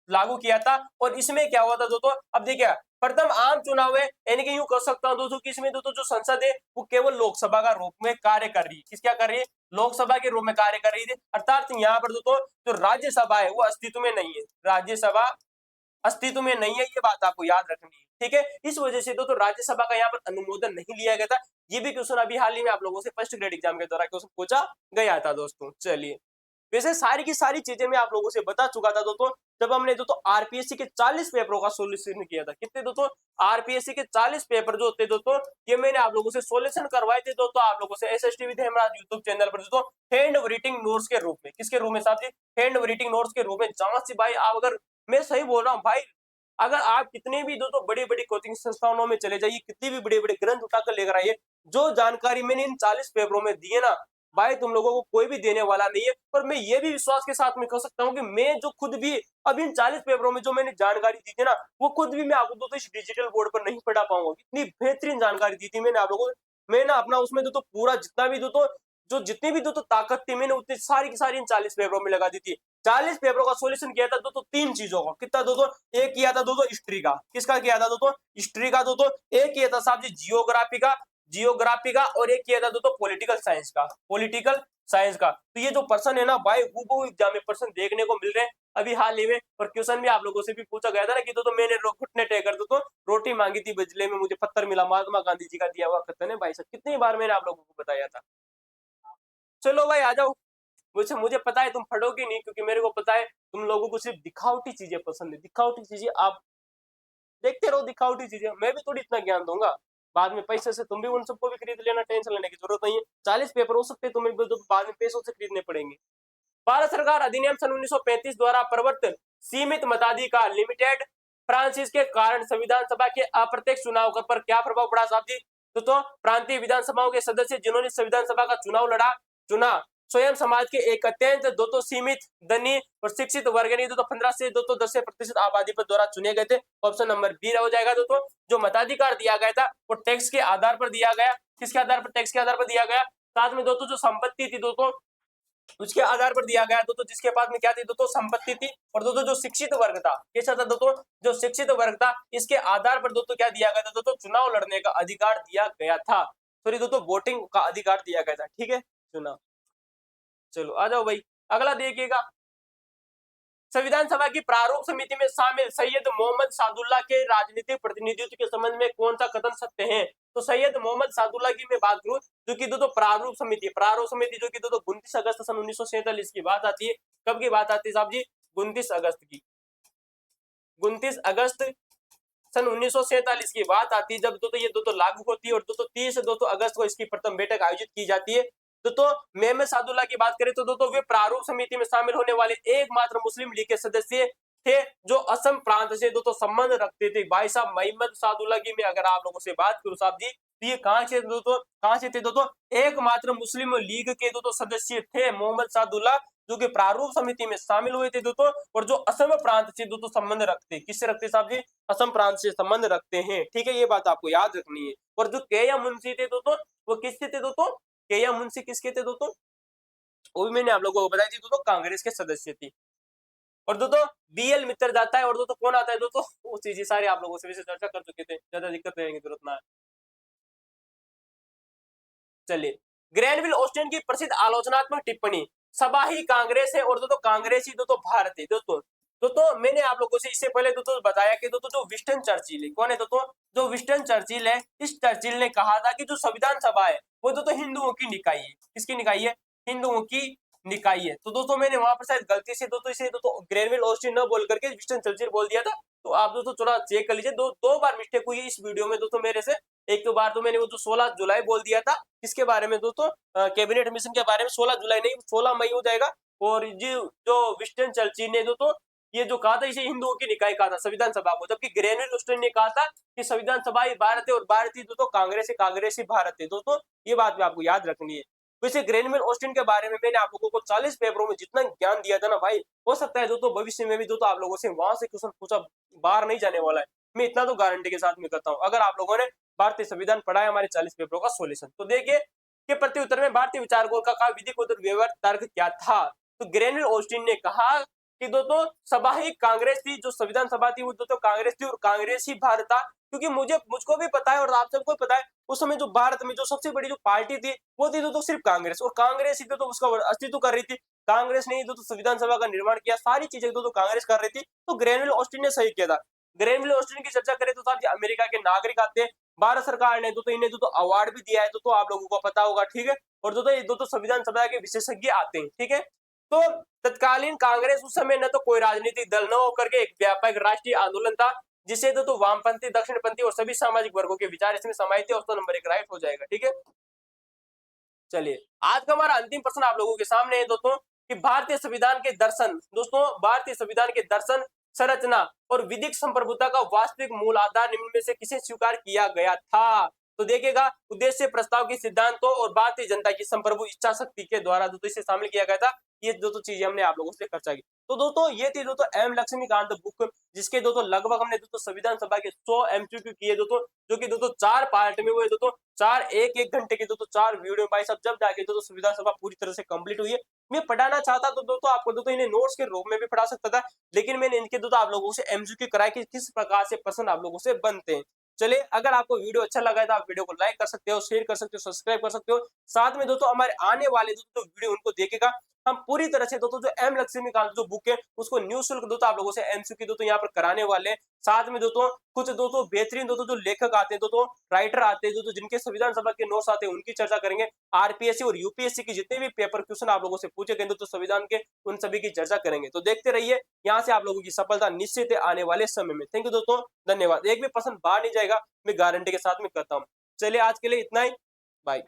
लागू किया था। और इसमें क्या हुआ था दोस्तों? अब देखिए प्रथम आम चुनाव है, यानी कि यूं कह सकता हूं दोस्तों कि इसमें दोस्तों जो संसद है वो केवल लोकसभा का रूप में कार्य कर रही है। किस क्या कर रही है? लोकसभा के रूप में कार्य कर रही थी। अर्थात यहाँ पर दोस्तों जो राज्यसभा है वो अस्तित्व में नहीं है, राज्यसभा अस्तित्व में नहीं है। ये बात आपको याद रखनी है, ठीक है, इस वजह से दोस्तों राज्यसभा का यहाँ पर अनुमोदन नहीं लिया गया था। ये भी क्वेश्चन अभी हाल ही में आप लोगों से फर्स्ट ग्रेड एग्जाम के दौरान क्वेश्चन पूछा गया था दोस्तों। चलिए, वैसे सारी की सारी चीजें मैं आप लोगों से बता चुका था दोस्तों, जब हमने दोस्तों आरपीएससी के 40 पेपरों का सॉल्यूशन किया था। कितने दोस्तों? आरपीएससी के 40 पेपर जो होते दोस्तों, ये मैंने आप लोगों से सॉल्यूशन करवाए थे दोस्तों, आप लोगों से SST with Hemraj YouTube channel पर दोस्तों, हैंड राइटिंग नोट्स के रूप में। किसके रूप में साहब जी? हैंड राइटिंग नोट्स के रूप में। जहां से भाई आप, अगर मैं सही बोल रहा हूँ भाई, अगर आप कितने भी दोस्तों बड़ी बड़ी कोचिंग संस्थानों में चले जाइए, कितनी भी बड़े बड़े ग्रंथ उठाकर लेकर आइए, जो जानकारी मैंने इन 40 पेपरों में दी है ना भाई, तुम लोगों को कोई भी देने वाला नहीं है। पर मैं ये भी विश्वास के साथ में कह सकता हूँ कि मैं जो खुद भी अब इन 40 पेपरों में जो मैंने जानकारी दी थी ना, वो खुद भी मैं आपको दोस्तों इस डिजिटल बोर्ड पर नहीं पढ़ा पाऊंगा। इतनी बेहतरीन जानकारी दी थी मैंने आप लोगों को। मैं ना अपना उसमें दोस्तों पूरा जितना भी दोस्तों, जो जितनी भी दोस्तों ताकत थी, मैंने उतनी सारी की सारी इन 40 पेपरों में लगा दी थी। 40 पेपरों का सॉल्यूशन किया था दोस्तों 3 चीजों का। कितना दोस्तों? एक किया था दोस्तों हिस्ट्री का। किसका किया था दोस्तों? हिस्ट्री का दोस्तों। एक किया था साहब जी जियोग्राफी का, और एक किया था दोस्तों पॉलिटिकल साइंस का। पॉलिटिकल साइंस का। तो ये जो पर्सन है ना भाई, वो एग्जाम में पर्सन देखने को मिल रहे हैं अभी हाल ही में। और क्वेश्चन भी आप लोगों से भी पूछा गया था ना कि तो मैंने घुटने टेकर तो रोटी मांगी थी, बदले में मुझे पत्थर मिला। महात्मा गांधी जी का दिया हुआ कथन है भाई साहब, कितनी बार मैंने आप लोगों को बताया था। चलो भाई आ जाओ। मुझे पता है तुम पढ़ोगे नहीं, क्योंकि मेरे को पता है तुम लोगों को सिर्फ दिखावटी चीजें पसंद है। दिखावटी चीजें आप देखते रहो, दिखावटी चीजें। मैं भी थोड़ी इतना ज्ञान दूंगा, बाद में पैसे से तुम भी उन सबको भी खरीद लेना, टेंशन लेने की जरूरत नहीं है। 40 पेपर हो सकते हैं तुम्हें भी, तो बाद में पैसों से खरीदने पड़ेंगे। भारत सरकार अधिनियम सन 1935 द्वारा प्रवर्तित सीमित मताधिकार लिमिटेड फ्रांसिस के कारण संविधान सभा के अप्रत्यक्ष चुनाव पर क्या प्रभाव पड़ा साहब जी? तो प्रांतीय विधानसभाओं के सदस्य जिन्होंने संविधान सभा का चुना स्वयं समाज के एक अत्यंत दोस्तों सीमित धनी और शिक्षित वर्ग नहीं, तो 15 से दोस्तों 10% आबादी पर द्वारा चुने गए थे। ऑप्शन नंबर बी हो जाएगा दोस्तों। जो मताधिकार दिया गया था वो टैक्स के आधार पर दिया गया। किसके आधार पर? टैक्स के आधार पर दिया गया। साथ में दोस्तों जो संपत्ति थी दोस्तों, उसके आधार पर दिया गया दोस्तों, जिसके पास में क्या थी दोस्तों? संपत्ति थी। और दोस्तों जो शिक्षित वर्ग था, कैसा था दोस्तों? जो शिक्षित वर्ग था, इसके आधार पर दोस्तों क्या दिया गया था दोस्तों? चुनाव लड़ने का अधिकार दिया गया था। सॉरी दोस्तों, वोटिंग का अधिकार दिया गया था। ठीक है, चुनाव। चलो आ जाओ भाई, अगला देखिएगा। संविधान सभा की प्रारूप समिति में शामिल सैयद मोहम्मद सादुल्लाह के राजनीतिक प्रतिनिधित्व के संबंध में कौन सा कथन सत्य है? तो सैयद मोहम्मद सादुल्लाह की मैं बात करूं, जो कि दोस्तों प्रारूप समिति जो कि दोस्तों 29 अगस्त सन 1947 की बात आती है। कब की बात आती है साहब जी? 29 अगस्त की। 29 अगस्त सन 1947 की बात आती है, जब दोस्तों ये दोस्तों लागू होती है। और दोस्तों 30 दोस्तों अगस्त को इसकी प्रथम बैठक आयोजित की जाती है। दोस्तों मोहम्मद सादुल्लाह की बात करें तो दोस्तों वे प्रारूप समिति में शामिल होने वाले एकमात्र मुस्लिम लीग के सदस्य थे जो असम प्रांत से दोस्तों संबंध रखते थे। भाई साहब मोहम्मद सादुल्लाह की मैं अगर आप लोगों से बात करूं साहब जी, तो ये कहां से थे दोस्तों? एकमात्र मुस्लिम लीग के दोस्तों सदस्य थे मोहम्मद सादुल्लाह, जो कि प्रारूप समिति में शामिल हुए थे दोस्तों, और जो असम प्रांत से दोस्तों संबंध रखते। किससे रखते साहब जी? असम प्रांत से संबंध रखते हैं। ठीक है, ये बात आपको याद रखनी है। और जो केया मुंशी थे दोस्तों, वो किससे थे दोस्तों? केया मुंशी किसके थे दोस्तों? वो भी मैंने आप लोगों को बताई थी दोस्तों, कांग्रेस के सदस्य थी। और दोस्तों बीएल मित्र जाता है, और दोस्तों कौन आता है दोस्तों? वो चीजें सारे आप लोगों से वैसे चर्चा कर चुके थे, ज्यादा दिक्कत लेने की जरूरत ना है। चलिए, ग्रैनविल ऑस्टिन की प्रसिद्ध आलोचनात्मक टिप्पणी सभा ही कांग्रेस है और दोस्तों कांग्रेस ही दोस्तों भारत है। दोस्तों मैंने आप लोगों से इससे पहले दोस्तों बताया कि दोस्तों जो विंस्टन चर्चिल है, कौन है दोस्तों? जो विंस्टन चर्चिल है, इस चर्चिल ने कहा था कि जो संविधान सभा है वो दोस्तों हिंदुओं की निकाय है। किसकी निकाय है? हिंदुओं की निकाय है। तो दोस्तों मैंने वहां पर शायद गलती से दोस्तों इसे दोस्तों ग्रैनविल ऑस्टिन न बोल करके विंस्टन चर्चिल बोल दिया था। तो आप दोस्तों थोड़ा चेक कर लीजिए, दो बार मिस्टेक हुई है इस वीडियो में दोस्तों मेरे से। एक तो बार तो मैंने वो जो 16 जुलाई बोल दिया था, किसके बारे में दोस्तों? कैबिनेट मिशन के बारे में। 16 जुलाई नहीं, 16 मई हो जाएगा। और जो विंस्टन चर्चिल ने दोस्तों ये जो कहा था, इसे हिंदुओं की निकाय कहा था संविधान सभा को, जबकि ग्रैनविल ऑस्टिन ने कहा था कि संविधान सभा ही भारत है और भारत ही दोस्तों कांग्रेस है, कांग्रेस ही भारत है। दोस्तों ये बात भी आपको याद रखनी है। वैसे ग्रैनविल ऑस्टिन के बारे में मैंने आप लोगों को 40 पेपरों में जितना ज्ञान दिया था ना भाई, हो सकता है दोस्तों भविष्य में भी दोस्तों आप लोगों से वहां से क्वेश्चन पूछा बाहर नहीं जाने वाला है। मैं इतना तो गारंटी के साथ में करता हूँ। अगर आप लोगों ने भारतीय संविधान पढ़ा है, हमारे 40 पेपरों का सॉल्यूशन, तो देखिए कि प्रति उत्तर में भारतीय विचारकों का विधिक उत्तर व्यवहार तर्क क्या था। तो ग्रैनविल ऑस्टिन ने कहा कि दोस्तों सभा ही कांग्रेस थी, जो संविधान सभा थी वो दोस्तों कांग्रेस थी और कांग्रेस ही भारत था। क्योंकि मुझको भी पता है और आप सबको पता है, उस समय जो भारत में जो सबसे बड़ी जो पार्टी थी वो थी दोस्तों सिर्फ कांग्रेस, और कांग्रेस ही तो उसका अस्तित्व कर रही थी। कांग्रेस ने ही दोस्तों संविधान सभा का निर्माण किया, सारी चीजें दोस्तों कांग्रेस कर रही थी। तो ग्रैनविल ऑस्टिन ने सही किया था। ग्रेनविल ऑस्टिन की चर्चा करें तो साहब ये अमेरिका के नागरिक आते हैं। भारत सरकार ने इन्हें अवार्ड भी दिया है, तो आप लोगों को पता होगा, ठीक है। और ये संविधान सभा के विशेषज्ञ आते हैं, ठीक है। तो तत्कालीन कांग्रेस उस समय न तो कोई राजनीतिक दल न होकर के एक व्यापक राष्ट्रीय आंदोलन था, जिसे वामपंथी, दक्षिणपंथी और सभी सामाजिक वर्गों के विचार इसमें समाहित थे। और नंबर 1 राइट हो जाएगा, ठीक है। चलिए, आज का हमारा अंतिम प्रश्न आप लोगों के सामने है दोस्तों कि भारतीय संविधान के दर्शन, भारतीय संविधान के दर्शन, संरचना और विधिक संप्रभुता का वास्तविक मूल आधार निम्न में से किसे स्वीकार किया गया था? तो देखिएगा, उद्देश्य, प्रस्ताव की सिद्धांतों और भारतीय जनता की संप्रभु इच्छा शक्ति के द्वारा इसे शामिल किया गया था। ये चीजें हमने आप लोगों से चर्चा की। तो ये थी एम लक्ष्मीकांत बुक, जिसके लगभग हमने संविधान सभा के 100 एमसीक्यू किए जो कि 4 पार्ट में हुए, 4 एक घंटे के 4 वीडियो भाई सब, जब जाके संविधान सभा पूरी तरह से कंप्लीट हुई है। मैं पढ़ाना चाहता तो आपको इन्हें नोट्स के रूप में भी पढ़ा सकता था, लेकिन मैंने इनके आप लोगों से एमसीक्यू कराया कि किस प्रकार से प्रश्न आप लोगों से बनते हैं। चलिए, अगर आपको वीडियो अच्छा लगा है तो आप वीडियो को लाइक कर सकते हो, शेयर कर सकते हो, सब्सक्राइब कर सकते हो। साथ में हमारे आने वाले वीडियो उनको देखेगा। हम पूरी तरह से जो एम लक्ष्मीकांत जो बुक है उसको निःशुल्क आप लोगों से एमसीक्यू यहाँ पर कराने वाले हैं। साथ में कुछ बेहतरीन जो लेखक आते हैं, राइटर आते हैं, जिनके संविधान सभा के नोट्स आते हैं, उनकी चर्चा करेंगे। आरपीएससी और यूपीएससी की जितने भी पेपर क्वेश्चन आप लोगों से पूछे गए संविधान के, उन सभी की चर्चा करेंगे। तो देखते रहिए, यहाँ से आप लोगों की सफलता निश्चित है आने वाले समय में। थैंक यू दोस्तों, धन्यवाद। एक भी प्रश्न बाहर नहीं जाएगा, मैं गारंटी के साथ में करता हूँ। चलिए, आज के लिए इतना ही, बाय।